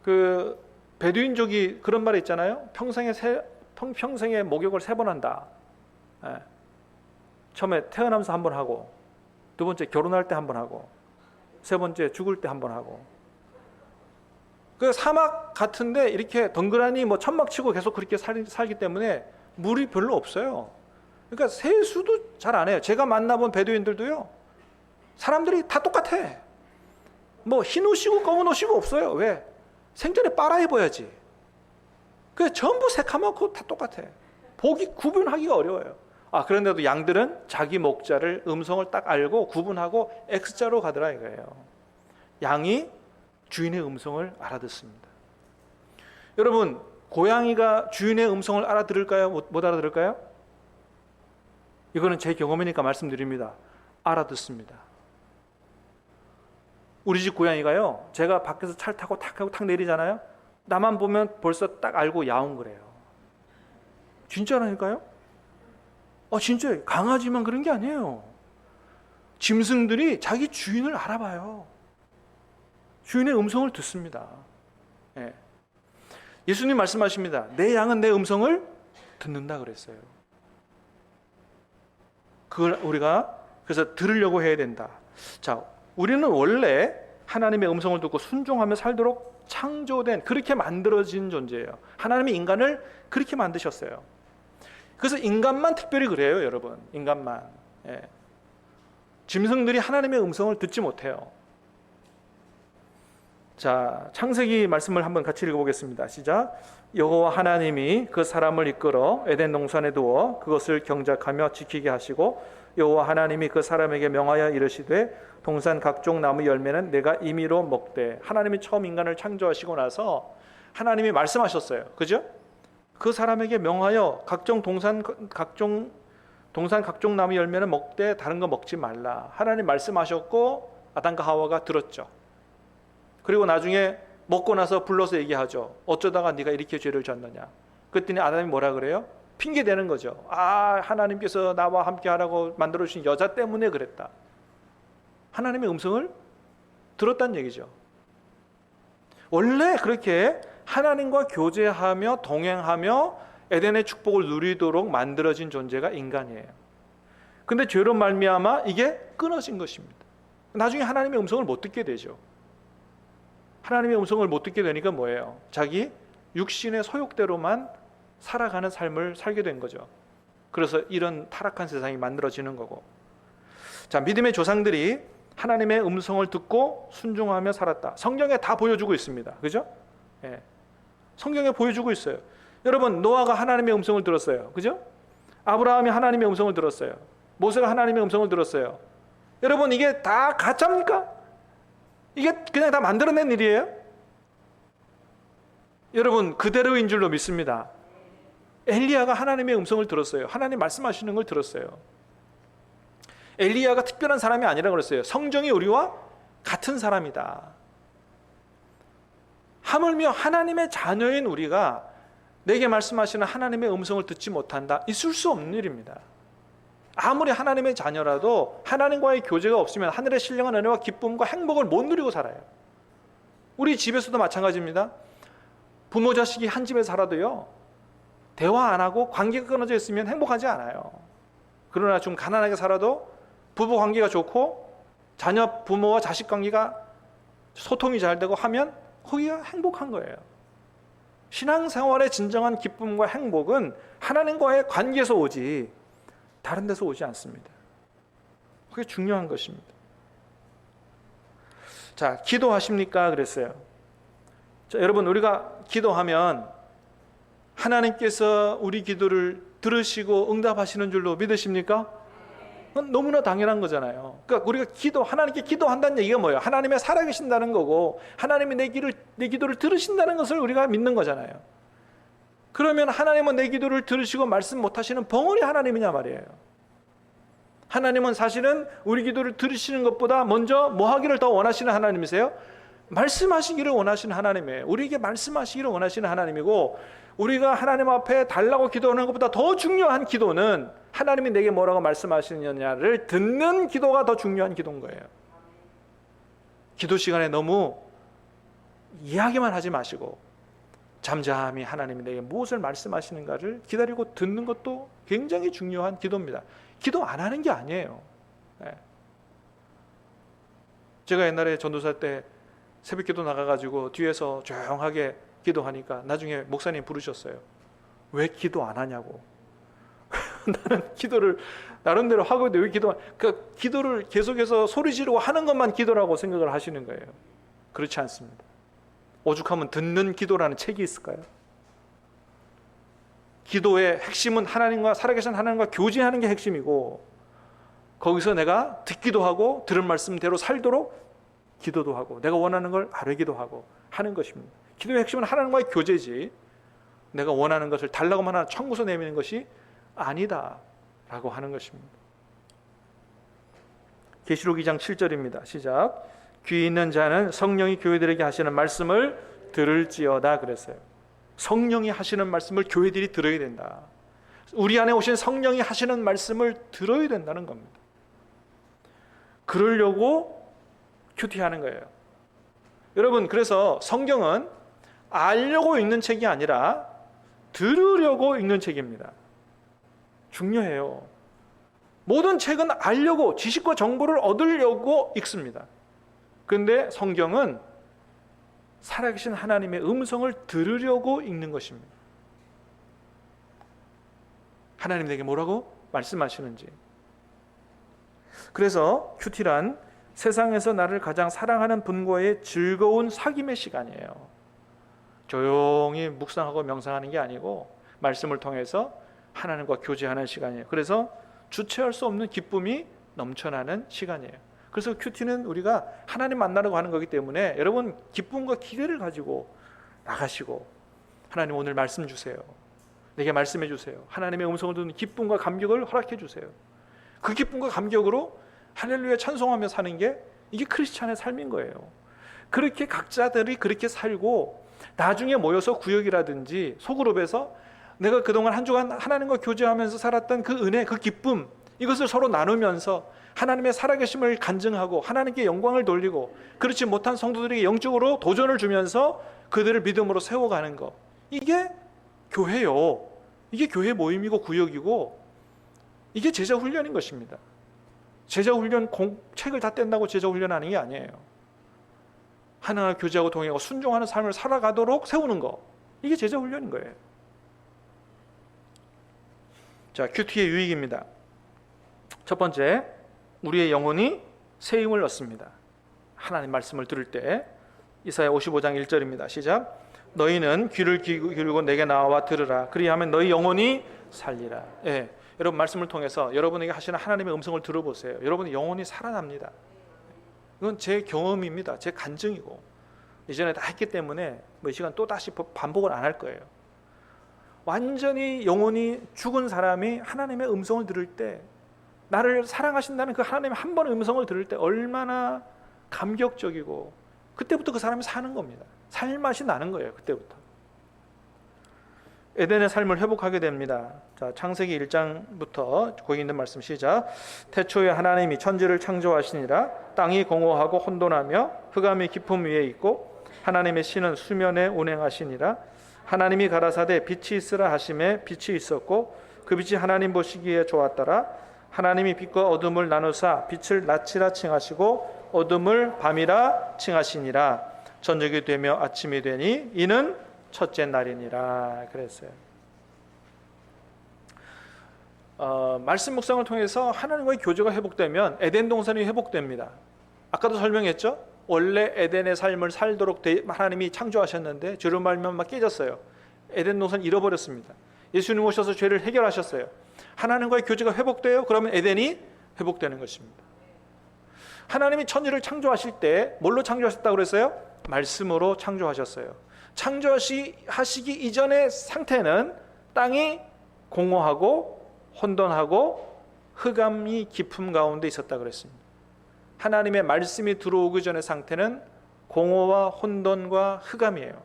그 베두인족이 그런 말이 있잖아요. 평생에 목욕을 3번 한다. 처음에 태어나면서 한 번 하고, 두 번째 결혼할 때 한 번 하고, 세 번째 죽을 때 한 번 하고. 그 사막 같은데 이렇게 덩그러니 뭐 천막 치고 계속 그렇게 살기 때문에 물이 별로 없어요. 그러니까 세수도 잘 안 해요. 제가 만나본 베두인들도요, 사람들이 다 똑같아. 뭐 흰 옷이고 검은 옷이고 없어요. 왜? 생전에 빨아 입어야지. 그 전부 새카맣고 다 똑같아. 구분하기가 어려워요. 그런데도 양들은 자기 목자를 음성을 딱 알고 구분하고 X자로 가더라 이거예요. 양이 주인의 음성을 알아듣습니다. 여러분, 고양이가 주인의 음성을 알아들을까요? 못 알아들을까요? 이거는 제 경험이니까 말씀드립니다. 알아듣습니다. 우리 집 고양이가요, 제가 밖에서 차를 타고 탁 하고 탁 내리잖아요. 나만 보면 벌써 딱 알고 야옹거려요. 진짜라니까요? 진짜 강아지만 그런 게 아니에요. 짐승들이 자기 주인을 알아봐요. 주인의 음성을 듣습니다. 예. 예수님 말씀하십니다. 내 양은 내 음성을 듣는다 그랬어요. 그걸 우리가 그래서 들으려고 해야 된다. 자, 우리는 원래 하나님의 음성을 듣고 순종하며 살도록 창조된, 그렇게 만들어진 존재예요. 하나님이 인간을 그렇게 만드셨어요. 그래서 인간만 특별히 그래요, 여러분. 인간만. 예. 짐승들이 하나님의 음성을 듣지 못해요. 자, 창세기 말씀을 한번 같이 읽어보겠습니다. 시작. 여호와 하나님이 그 사람을 이끌어 에덴 동산에 두어 그것을 경작하며 지키게 하시고, 여호와 하나님이 그 사람에게 명하여 이르시되 동산 각종 나무 열매는 내가 임의로 먹되. 하나님이 처음 인간을 창조하시고 나서 하나님이 말씀하셨어요. 그죠? 그 사람에게 명하여 동산 각종 나무 열매는 먹되 다른 거 먹지 말라. 하나님 말씀하셨고 아담과 하와가 들었죠. 그리고 나중에 먹고 나서 불러서 얘기하죠. 어쩌다가 네가 이렇게 죄를 졌느냐. 그랬더니 아담이 뭐라 그래요? 핑계 대는 거죠. 하나님께서 나와 함께 하라고 만들어주신 여자 때문에 그랬다. 하나님의 음성을 들었다는 얘기죠. 원래 그렇게 하나님과 교제하며 동행하며 에덴의 축복을 누리도록 만들어진 존재가 인간이에요. 근데 죄로 말미암아 이게 끊어진 것입니다. 나중에 하나님의 음성을 못 듣게 되죠. 하나님의 음성을 못 듣게 되니까 뭐예요? 자기 육신의 소욕대로만 살아가는 삶을 살게 된 거죠. 그래서 이런 타락한 세상이 만들어지는 거고. 자, 믿음의 조상들이 하나님의 음성을 듣고 순종하며 살았다. 성경에 다 보여주고 있습니다. 그죠? 예. 성경에 보여주고 있어요. 여러분, 노아가 하나님의 음성을 들었어요. 그죠? 아브라함이 하나님의 음성을 들었어요. 모세가 하나님의 음성을 들었어요. 여러분, 이게 다 가짜입니까? 이게 그냥 다 만들어낸 일이에요? 여러분, 그대로인 줄로 믿습니다. 엘리야가 하나님의 음성을 들었어요. 하나님 말씀하시는 걸 들었어요. 엘리야가 특별한 사람이 아니라 그랬어요. 성정이 우리와 같은 사람이다. 하물며 하나님의 자녀인 우리가 내게 말씀하시는 하나님의 음성을 듣지 못한다. 있을 수 없는 일입니다. 아무리 하나님의 자녀라도 하나님과의 교제가 없으면 하늘의 신령한 은혜와 기쁨과 행복을 못 누리고 살아요. 우리 집에서도 마찬가지입니다. 부모 자식이 한 집에 살아도요, 대화 안 하고 관계가 끊어져 있으면 행복하지 않아요. 그러나 좀 가난하게 살아도 부부 관계가 좋고 자녀 부모와 자식 관계가 소통이 잘 되고 하면 거기가 행복한 거예요. 신앙생활의 진정한 기쁨과 행복은 하나님과의 관계에서 오지 다른 데서 오지 않습니다. 그게 중요한 것입니다. 자, 기도하십니까? 그랬어요. 자, 여러분, 우리가 기도하면 하나님께서 우리 기도를 들으시고 응답하시는 줄로 믿으십니까? 그건 너무나 당연한 거잖아요. 그러니까 우리가 하나님께 기도한다는 얘기가 뭐예요? 하나님이 살아계신다는 거고, 하나님이 내 기도를 들으신다는 것을 우리가 믿는 거잖아요. 그러면 하나님은 내 기도를 들으시고 말씀 못하시는 벙어리 하나님이냐 말이에요. 하나님은 사실은 우리 기도를 들으시는 것보다 먼저 뭐 하기를 더 원하시는 하나님이세요? 말씀하시기를 원하시는 하나님이에요. 우리에게 말씀하시기를 원하시는 하나님이고, 우리가 하나님 앞에 달라고 기도하는 것보다 더 중요한 기도는 하나님이 내게 뭐라고 말씀하시느냐를 듣는 기도가 더 중요한 기도인 거예요. 기도 시간에 너무 이야기만 하지 마시고 잠잠히 하나님이 내게 무엇을 말씀하시는가를 기다리고 듣는 것도 굉장히 중요한 기도입니다. 기도 안 하는 게 아니에요. 제가 옛날에 전도사 때 새벽기도 나가가지고 뒤에서 조용하게 기도하니까 나중에 목사님 부르셨어요. 왜 기도 안 하냐고. 나는 기도를 나름대로 하고 있는데 왜 기도를 계속해서 소리 지르고 하는 것만 기도라고 생각을 하시는 거예요. 그렇지 않습니다. 오죽하면 듣는 기도라는 책이 있을까요? 기도의 핵심은 살아계신 하나님과 교제하는 게 핵심이고, 거기서 내가 듣기도 하고 들은 말씀대로 살도록 기도도 하고 내가 원하는 걸 아뢰기도 하고 하는 것입니다. 기도의 핵심은 하나님과의 교제지, 내가 원하는 것을 달라고만 하나 청구서 내미는 것이 아니다라고 하는 것입니다. 계시록 2장 7절입니다. 시작. 귀 있는 자는 성령이 교회들에게 하시는 말씀을 들을지어다 그랬어요. 성령이 하시는 말씀을 교회들이 들어야 된다. 우리 안에 오신 성령이 하시는 말씀을 들어야 된다는 겁니다. 그러려고 큐티하는 거예요. 여러분, 그래서 성경은 알려고 읽는 책이 아니라 들으려고 읽는 책입니다. 중요해요. 모든 책은 알려고, 지식과 정보를 얻으려고 읽습니다. 그런데 성경은 살아계신 하나님의 음성을 들으려고 읽는 것입니다. 하나님 내게 뭐라고 말씀하시는지. 그래서 큐티란 세상에서 나를 가장 사랑하는 분과의 즐거운 사귐의 시간이에요. 조용히 묵상하고 명상하는 게 아니고 말씀을 통해서 하나님과 교제하는 시간이에요. 그래서 주체할 수 없는 기쁨이 넘쳐나는 시간이에요. 그래서 큐티는 우리가 하나님 만나러 가는 거기 때문에 여러분 기쁨과 기대를 가지고 나가시고, 하나님 오늘 말씀 주세요. 내게 말씀해 주세요. 하나님의 음성을 듣는 기쁨과 감격을 허락해 주세요. 그 기쁨과 감격으로 할렐루야 찬송하며 사는 게 이게 크리스찬의 삶인 거예요. 그렇게 각자들이 그렇게 살고 나중에 모여서 구역이라든지 소그룹에서 내가 그동안 한 주간 하나님과 교제하면서 살았던 그 은혜, 그 기쁨, 이것을 서로 나누면서 하나님의 살아계심을 간증하고 하나님께 영광을 돌리고, 그렇지 못한 성도들에게 영적으로 도전을 주면서 그들을 믿음으로 세워가는 것, 이게 교회요. 이게 교회 모임이고 구역이고, 이게 제자훈련인 것입니다. 제자훈련 책을 다 뗀다고 제자훈련하는 게 아니에요. 하나님과 교제하고 동행하고 순종하는 삶을 살아가도록 세우는 거, 이게 제자훈련인 거예요. 자, 큐티의 유익입니다. 첫 번째, 우리의 영혼이 새 힘을 얻습니다. 하나님 말씀을 들을 때. 이사야 55장 1절입니다. 시작. 너희는 귀를 기울이고 내게 나와 들으라. 그리하면 너희 영혼이 살리라. 예, 여러분 말씀을 통해서 여러분에게 하시는 하나님의 음성을 들어보세요. 여러분의 영혼이 살아납니다. 이건 제 경험입니다. 제 간증이고 이전에 다 했기 때문에 이 시간 또 다시 반복을 안 할 거예요. 완전히 영혼이 죽은 사람이 하나님의 음성을 들을 때, 나를 사랑하신다는 그 하나님의 한 번의 음성을 들을 때 얼마나 감격적이고, 그때부터 그 사람이 사는 겁니다. 살맛이 나는 거예요. 그때부터 에덴의 삶을 회복하게 됩니다. 자, 창세기 1장부터 거기 있는 말씀 시작. 태초에 하나님이 천지를 창조하시니라. 땅이 공허하고 혼돈하며 흑암이 깊음 위에 있고 하나님의 신은 수면에 운행하시니라. 하나님이 가라사대 빛이 있으라 하심에 빛이 있었고 그 빛이 하나님 보시기에 좋았더라. 하나님이 빛과 어둠을 나누사 빛을 낮이라 칭하시고 어둠을 밤이라 칭하시니라. 저녁이 되며 아침이 되니 이는 첫째 날이니라 그랬어요. 말씀 묵상을 통해서 하나님과의 교제가 회복되면 에덴 동산이 회복됩니다. 아까도 설명했죠? 원래 에덴의 삶을 살도록 하나님이 창조하셨는데 죄로 말미암아 깨졌어요. 에덴 동산 잃어버렸습니다. 예수님 오셔서 죄를 해결하셨어요. 하나님과의 교제가 회복돼요. 그러면 에덴이 회복되는 것입니다. 하나님이 천지를 창조하실 때 뭘로 창조하셨다고 그랬어요? 말씀으로 창조하셨어요. 창조하시기 이전의 상태는 땅이 공허하고 혼돈하고 흑암이 깊음 가운데 있었다고 그랬습니다. 하나님의 말씀이 들어오기 전의 상태는 공허와 혼돈과 흑암이에요.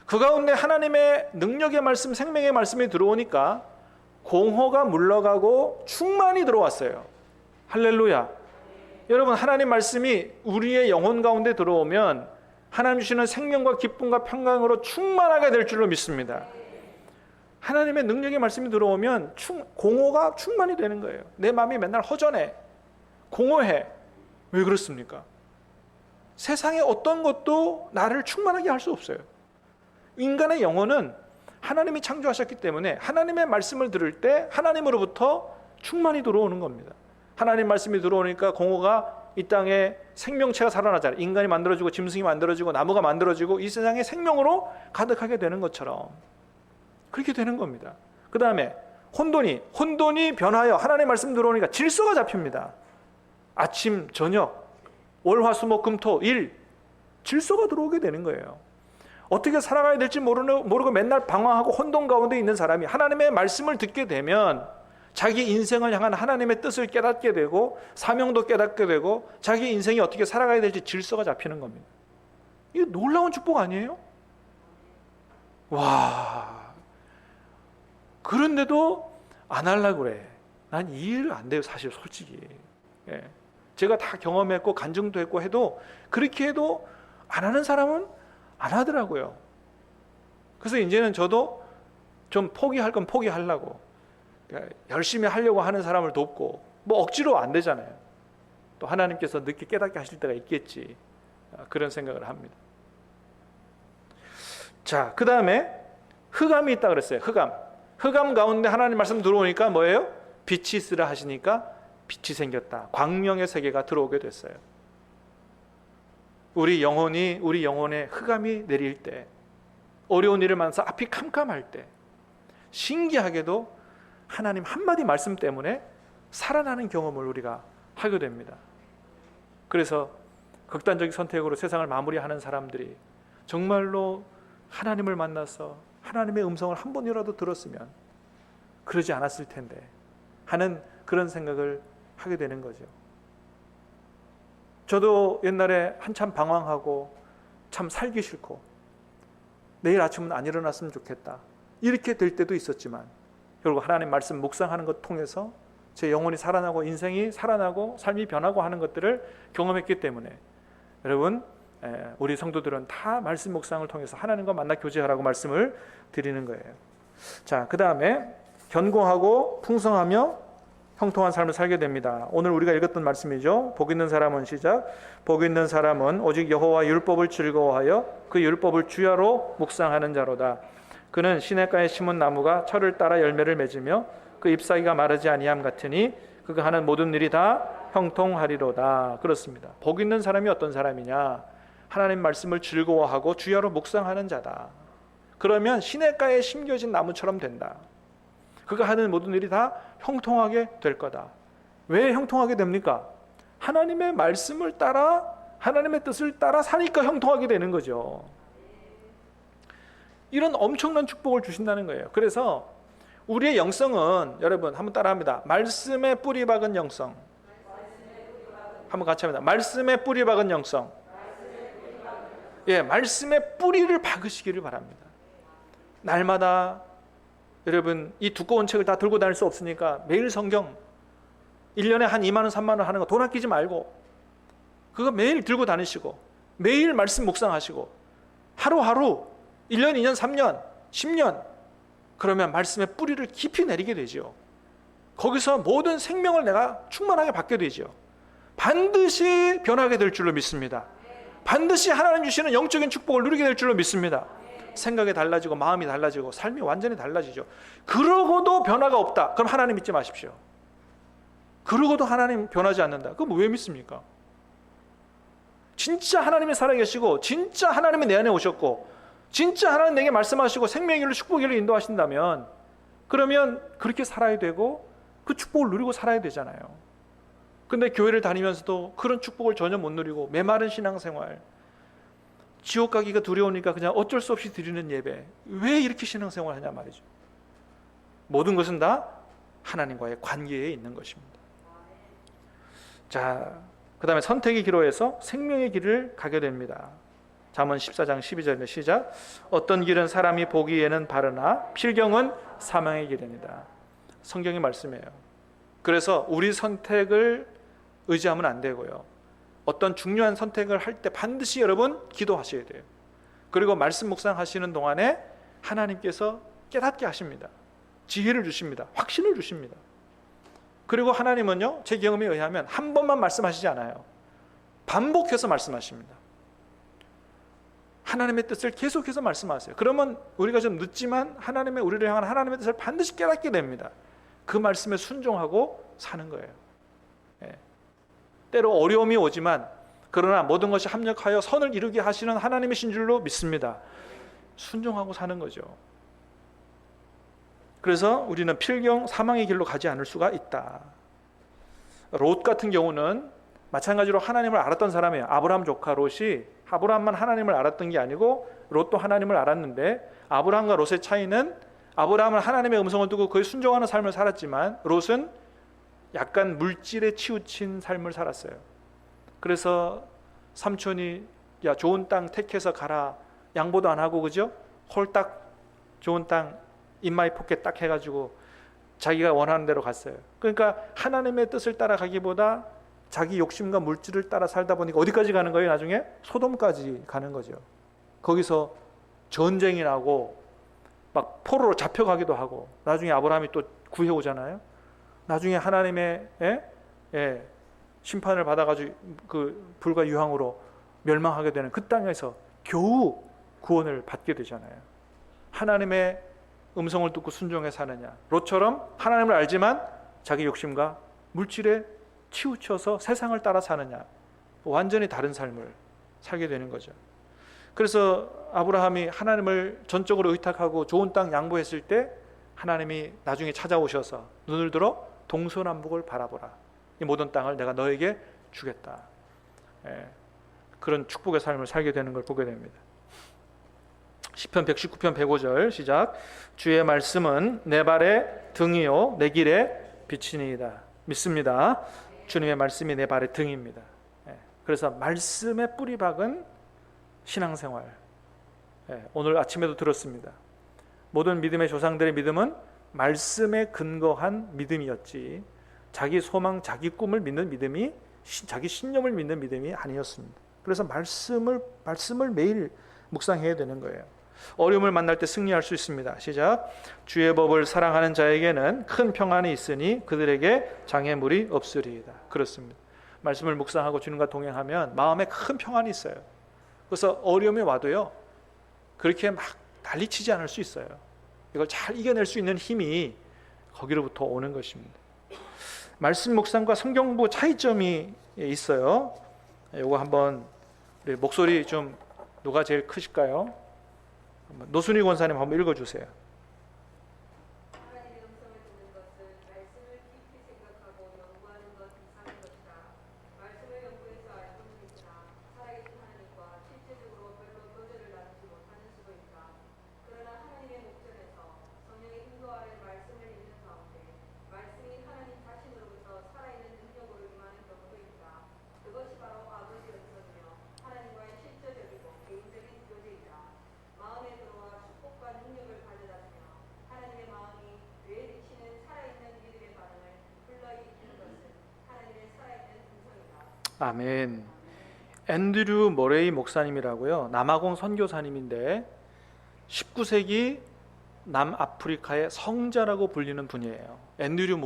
그 가운데 하나님의 능력의 말씀, 생명의 말씀이 들어오니까 공허가 물러가고 충만이 들어왔어요. 할렐루야. 여러분, 하나님 말씀이 우리의 영혼 가운데 들어오면 하나님 주시는 생명과 기쁨과 평강으로 충만하게 될 줄로 믿습니다. 하나님의 능력의 말씀이 들어오면 공허가 충만이 되는 거예요. 내 마음이 맨날 허전해, 공허해. 왜 그렇습니까? 세상의 어떤 것도 나를 충만하게 할 수 없어요. 인간의 영혼은 하나님이 창조하셨기 때문에 하나님의 말씀을 들을 때 하나님으로부터 충만이 들어오는 겁니다. 하나님 말씀이 들어오니까 공허가 이 땅에 생명체가 살아나잖아요. 인간이 만들어지고 짐승이 만들어지고 나무가 만들어지고 이 세상에 생명으로 가득하게 되는 것처럼 그렇게 되는 겁니다. 그 다음에 혼돈이 변하여 하나님의 말씀 들어오니까 질서가 잡힙니다. 아침, 저녁, 월, 화, 수, 목, 금, 토, 일 질서가 들어오게 되는 거예요. 어떻게 살아가야 될지 모르고 맨날 방황하고 혼돈 가운데 있는 사람이 하나님의 말씀을 듣게 되면 자기 인생을 향한 하나님의 뜻을 깨닫게 되고 사명도 깨닫게 되고 자기 인생이 어떻게 살아가야 될지 질서가 잡히는 겁니다. 이게 놀라운 축복 아니에요? 와, 그런데도 안 하려고 그래. 난 이 일 안 돼요, 사실 솔직히. 예. 제가 다 경험했고 간증도 했고 해도 그렇게 해도 안 하는 사람은 안 하더라고요. 그래서 이제는 저도 좀 포기할 건 포기하려고, 열심히 하려고 하는 사람을 돕고, 뭐 억지로 안 되잖아요. 또 하나님께서 늦게 깨닫게 하실 때가 있겠지, 그런 생각을 합니다. 자, 그 다음에 흑암이 있다 그랬어요. 흑암 가운데 하나님 말씀 들어오니까 뭐예요? 빛이 있으라 하시니까 빛이 생겼다. 광명의 세계가 들어오게 됐어요. 우리 영혼에 흑암이 내릴 때, 어려운 일을 만나서 앞이 캄캄할 때 신기하게도 하나님 한마디 말씀 때문에 살아나는 경험을 우리가 하게 됩니다. 그래서 극단적인 선택으로 세상을 마무리하는 사람들이 정말로 하나님을 만나서 하나님의 음성을 한 번이라도 들었으면 그러지 않았을 텐데 하는 그런 생각을 하게 되는 거죠. 저도 옛날에 한참 방황하고 참 살기 싫고 내일 아침은 안 일어났으면 좋겠다 이렇게 될 때도 있었지만 결국 하나님 말씀 묵상하는 것 통해서 제 영혼이 살아나고 인생이 살아나고 삶이 변하고 하는 것들을 경험했기 때문에 여러분, 우리 성도들은 다 말씀 묵상을 통해서 하나님과 만나 교제하라고 말씀을 드리는 거예요. 자, 그 다음에 견고하고 풍성하며 형통한 삶을 살게 됩니다. 오늘 우리가 읽었던 말씀이죠. 복 있는 사람은 시작. 복 있는 사람은 오직 여호와 율법을 즐거워하여 그 율법을 주야로 묵상하는 자로다. 그는 시냇가에 심은 나무가 철을 따라 열매를 맺으며 그 잎사귀가 마르지 아니함 같으니 그가 하는 모든 일이 다 형통하리로다. 그렇습니다. 복 있는 사람이 어떤 사람이냐? 하나님 말씀을 즐거워하고 주야로 묵상하는 자다. 그러면 시냇가에 심겨진 나무처럼 된다. 그가 하는 모든 일이 다 형통하게 될 거다. 왜 형통하게 됩니까? 하나님의 말씀을 따라 하나님의 뜻을 따라 사니까 형통하게 되는 거죠. 이런 엄청난 축복을 주신다는 거예요. 그래서 우리의 영성은 여러분 한번 따라합니다. 말씀에 뿌리 박은 영성. 한번 같이 합니다. 말씀에 뿌리 박은 영성. 예, 말씀에 뿌리를 박으시기를 바랍니다. 날마다 여러분 이 두꺼운 책을 다 들고 다닐 수 없으니까 매일 성경 1년에 한 2만 원 3만 원 하는 거 돈 아끼지 말고 그거 매일 들고 다니시고 매일 말씀 묵상하시고 하루하루 1년 2년 3년 10년 그러면 말씀의 뿌리를 깊이 내리게 되죠. 거기서 모든 생명을 내가 충만하게 받게 되죠. 반드시 변하게 될 줄로 믿습니다. 반드시 하나님 주시는 영적인 축복을 누리게 될 줄로 믿습니다. 생각이 달라지고 마음이 달라지고 삶이 완전히 달라지죠. 그러고도 변화가 없다. 그럼 하나님 믿지 마십시오. 그러고도 하나님 변하지 않는다. 그럼 왜 믿습니까? 진짜 하나님이 살아계시고 진짜 하나님이 내 안에 오셨고 진짜 하나님 내게 말씀하시고 생명의 길로 축복의 길로 인도하신다면, 그러면 그렇게 살아야 되고 그 축복을 누리고 살아야 되잖아요. 근데 교회를 다니면서도 그런 축복을 전혀 못 누리고 메마른 신앙생활, 지옥 가기가 두려우니까 그냥 어쩔 수 없이 드리는 예배, 왜 이렇게 신앙생활 하냐 말이죠. 모든 것은 다 하나님과의 관계에 있는 것입니다. 자, 그 다음에 선택의 기로에서 생명의 길을 가게 됩니다. 잠언 14장 12절에 시작. 어떤 길은 사람이 보기에는 바르나 필경은 사망의 길입니다. 성경의 말씀이에요. 그래서 우리 선택을 의지하면 안 되고요, 어떤 중요한 선택을 할 때 반드시 여러분 기도하셔야 돼요. 그리고 말씀 묵상하시는 동안에 하나님께서 깨닫게 하십니다. 지혜를 주십니다. 확신을 주십니다. 그리고 하나님은요, 제 경험에 의하면 한 번만 말씀하시지 않아요. 반복해서 말씀하십니다. 하나님의 뜻을 계속해서 말씀하세요. 그러면 우리가 좀 늦지만 하나님의, 우리를 향한 하나님의 뜻을 반드시 깨닫게 됩니다. 그 말씀에 순종하고 사는 거예요. 때로 어려움이 오지만, 그러나 모든 것이 합력하여 선을 이루게 하시는 하나님이신 줄로 믿습니다. 순종하고 사는 거죠. 그래서 우리는 필경 사망의 길로 가지 않을 수가 있다. 롯 같은 경우는 마찬가지로 하나님을 알았던 사람이에요. 아브라함 조카 롯이 아브라함만 하나님을 알았던 게 아니고 롯도 하나님을 알았는데, 아브라함과 롯의 차이는 아브라함은 하나님의 음성을 듣고 그에 순종하는 삶을 살았지만 롯은 약간 물질에 치우친 삶을 살았어요. 그래서 삼촌이 야 좋은 땅 택해서 가라, 양보도 안 하고, 그죠? 홀딱 좋은 땅 인마이 포켓 딱 해가지고 자기가 원하는 대로 갔어요. 그러니까 하나님의 뜻을 따라가기보다 자기 욕심과 물질을 따라 살다 보니까 어디까지 가는 거예요? 나중에 소돔까지 가는 거죠. 거기서 전쟁이 나고 막 포로로 잡혀가기도 하고, 나중에 아브라함이 또 구해오잖아요. 나중에 하나님의 심판을 받아가지고 그 불과 유황으로 멸망하게 되는 그 땅에서 겨우 구원을 받게 되잖아요. 하나님의 음성을 듣고 순종해 사느냐, 롯처럼 하나님을 알지만 자기 욕심과 물질에 치우쳐서 세상을 따라 사느냐, 완전히 다른 삶을 살게 되는 거죠. 그래서 아브라함이 하나님을 전적으로 의탁하고 좋은 땅 양보했을 때 하나님이 나중에 찾아오셔서 눈을 들어 동서남북을 바라보라, 이 모든 땅을 내가 너에게 주겠다. 그런 축복의 삶을 살게 되는 걸 보게 됩니다. 시편 119편 105절 시작. 주의 말씀은 내 발의 등이요 내 길의 빛이니이다. 믿습니다. 주님의 말씀이 내 발의 등입니다. 그래서 말씀의 뿌리박은 신앙생활. 오늘 아침에도 들었습니다. 모든 믿음의 조상들의 믿음은 말씀에 근거한 믿음이었지, 자기 소망, 자기 꿈을 믿는 믿음이, 자기 신념을 믿는 믿음이 아니었습니다. 그래서 말씀을 매일 묵상해야 되는 거예요. 어려움을 만날 때 승리할 수 있습니다. 시작. 주의 법을 사랑하는 자에게는 큰 평안이 있으니 그들에게 장애물이 없으리이다. 그렇습니다. 말씀을 묵상하고 주님과 동행하면 마음에 큰 평안이 있어요. 그래서 어려움이 와도요, 그렇게 막 난리치지 않을 수 있어요. 이걸 잘 이겨낼 수 있는 힘이 거기로부터 오는 것입니다. 말씀 묵상과 성경 공부 차이점이 있어요. 이거 한번 우리 목소리 좀 누가 제일 크실까요? 노순희 권사님 한번 읽어주세요. 하나님의 음성을 듣는 것은 말씀을 깊이 생각하고 연구하는 것 이상한 것이다. 말씀을 연구해서 알고는 있으나 살아계신 하나님과 실제적으로 별로 교제를 나누지 못하는 수도 있다. 그러나 하나님의 목전에서 성령의 인도 아래 말씀을 읽는 가운데 말씀이 하나님 자신으로부터 살아있는 능력으로 임하는 경우도 있다. 그것이 바로 아버지의 음성이며 하나님과의 실제적이고 개인적인 교제이다. 마음에 들어와 축복과 능력을 가져다주며 하나님의 마음이 뇌에 미치는 살아있는 믿음의 반응을 불러일으키는 것은 하나님의 살아있는 음성이다. 아멘. 앤드류 머레이 목사님이라고요, 남아공 선교사님인데 19세기 남아프리카의 성자라고 불리는 분이에요. 앤드류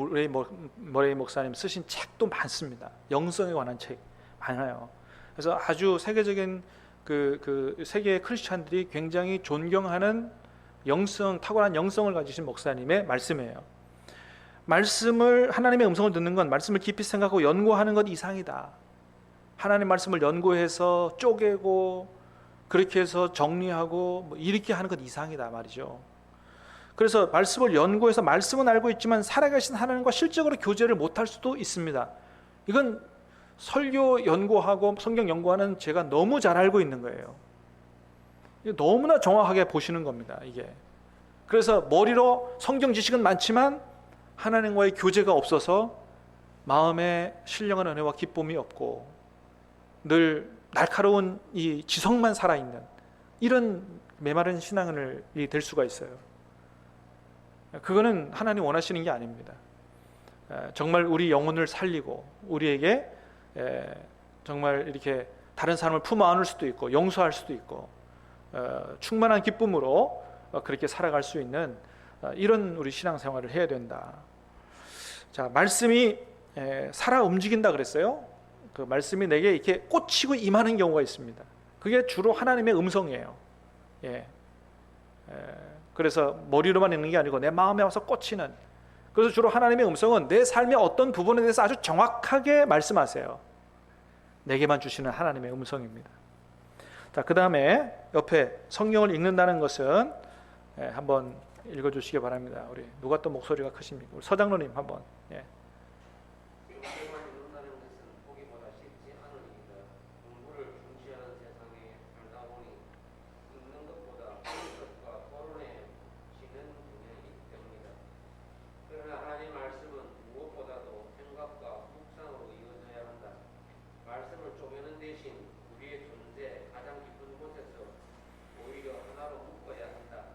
머레이 목사님 쓰신 책도 많습니다. 영성에 관한 책 많아요. 그래서 아주 세계적인 그 세계의 크리스찬들이 굉장히 존경하는 탁월한 영성을 가지신 목사님의 말씀이에요. 하나님의 음성을 듣는 건 말씀을 깊이 생각하고 연구하는 것 이상이다. 하나님 말씀을 연구해서 쪼개고 그렇게 해서 정리하고 뭐 이렇게 하는 것 이상이다 말이죠. 그래서 말씀을 연구해서 말씀은 알고 있지만 살아계신 하나님과 실적으로 교제를 못할 수도 있습니다. 이건 설교 연구하고 성경 연구하는 제가 너무 잘 알고 있는 거예요. 너무나 정확하게 보시는 겁니다. 이게. 그래서 머리로 성경 지식은 많지만 하나님과의 교제가 없어서 마음에 신령한 은혜와 기쁨이 없고 늘 날카로운 이 지성만 살아있는 이런 메마른 신앙이 될 수가 있어요. 그거는 하나님 원하시는 게 아닙니다. 정말 우리 영혼을 살리고 우리에게 정말 이렇게 다른 사람을 품 안을 수도 있고 용서할 수도 있고 충만한 기쁨으로 그렇게 살아갈 수 있는 이런 우리 신앙생활을 해야 된다. 자, 말씀이 살아 움직인다 그랬어요. 그 말씀이 내게 이렇게 꽂히고 임하는 경우가 있습니다. 그게 주로 하나님의 음성이에요. 그래서 머리로만 읽는 게 아니고 내 마음에 와서 꽂히는. 그래서 주로 하나님의 음성은 내 삶의 어떤 부분에 대해서 아주 정확하게 말씀하세요. 내게만 주시는 하나님의 음성입니다. 자, 그 다음에 옆에 성경을 읽는다는 것은 한번 읽어주시기 바랍니다. 우리 누가 또 목소리가 크십니까? 우리 서장로님 한번. 성경만 읽는다는 것은 보기보다 쉽지 않은 일이다. 공부를 중시하는 세상에 살다 보니 읽는 것보다 분석과 토론에 지는 경향이 있기 때문이다. 그러나 하나님 말씀은 무엇보다도 생각과 묵상으로 이어져야 한다. 말씀을 쪼개는 대신 우리의 존재 가장 깊은 곳에서 오히려 하나로 묶어야 한다.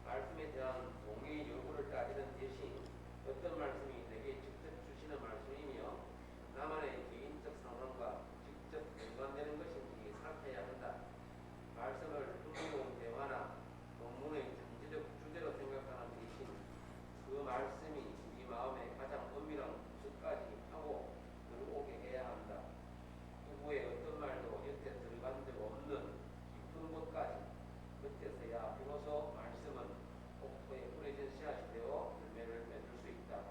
말씀에 대한 동의 여부를 따지는 대신 어떤 말씀이 내게 직접 주시는 말씀이며 나만의 개인적 상황과 직접 연관되는 것인지 살펴야 한다. 말씀을 흥미로운 대화나 논문의 전체적 주제로 생각하는 대신 그 말씀이 우리 마음에 가장 은밀한 곳까지 하고 들어오게 해야 한다. 누구의 어떤 말도 여태 들어간 적 없는 깊은 곳까지 그때서야 비로소 말씀은 폭포에 뿌려진 씨앗이 되어 열매를 맺을 수 있다.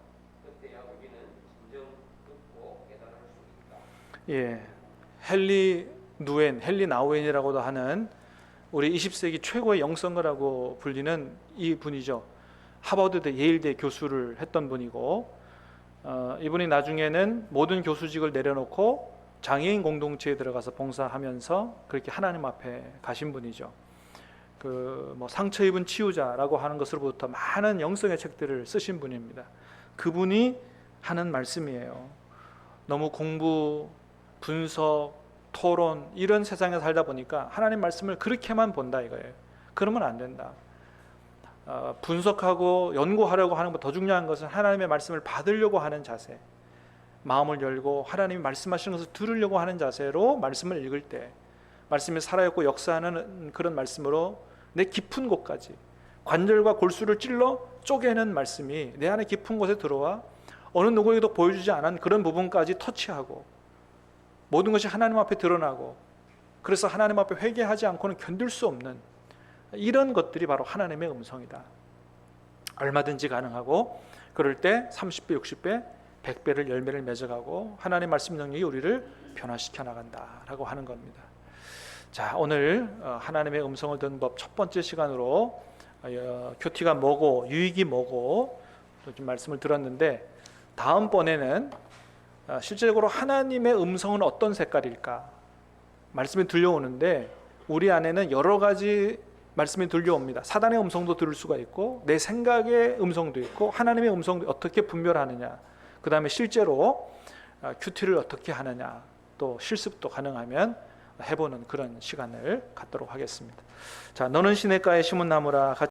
그때야 우리는 진정 듣고 깨달을 수 있다. 헨리 나우엔이라고도 하는 우리 20세기 최고의 영성가라고 불리는 이 분이죠. 하버드대 예일대 교수를 했던 분이고 이분이 나중에는 모든 교수직을 내려놓고 장애인 공동체에 들어가서 봉사하면서 그렇게 하나님 앞에 가신 분이죠. 뭐 상처 입은 치유자라고 하는 것으로부터 많은 영성의 책들을 쓰신 분입니다. 그분이 하는 말씀이에요. 너무 공부, 분석, 토론 이런 세상에 살다 보니까 하나님 말씀을 그렇게만 본다 이거예요. 그러면 안 된다. 분석하고 연구하려고 하는 것 더 중요한 것은 하나님의 말씀을 받으려고 하는 자세, 마음을 열고 하나님이 말씀하시는 것을 들으려고 하는 자세로 말씀을 읽을 때 말씀이 살아있고 역사하는 그런 말씀으로 내 깊은 곳까지 관절과 골수를 찔러 쪼개는 말씀이 내 안에 깊은 곳에 들어와 어느 누구에게도 보여주지 않은 그런 부분까지 터치하고 모든 것이 하나님 앞에 드러나고 그래서 하나님 앞에 회개하지 않고는 견딜 수 없는 이런 것들이 바로 하나님의 음성이다. 얼마든지 가능하고 그럴 때 30배, 60배, 100배를 열매를 맺어가고 하나님 말씀 능력이 우리를 변화시켜 나간다라고 하는 겁니다. 자, 오늘 하나님의 음성을 듣는 법 첫 번째 시간으로 큐티가 뭐고 유익이 뭐고 좀 말씀을 들었는데 다음번에는 실제적으로 하나님의 음성은 어떤 색깔일까 말씀이 들려오는데 우리 안에는 여러 가지 말씀이 들려옵니다. 사단의 음성도 들을 수가 있고 내 생각의 음성도 있고 하나님의 음성도 어떻게 분별하느냐, 그 다음에 실제로 큐티를 어떻게 하느냐, 또 실습도 가능하면 해보는 그런 시간을 갖도록 하겠습니다. 자, 너는 시냇가에 심은 나무라 같이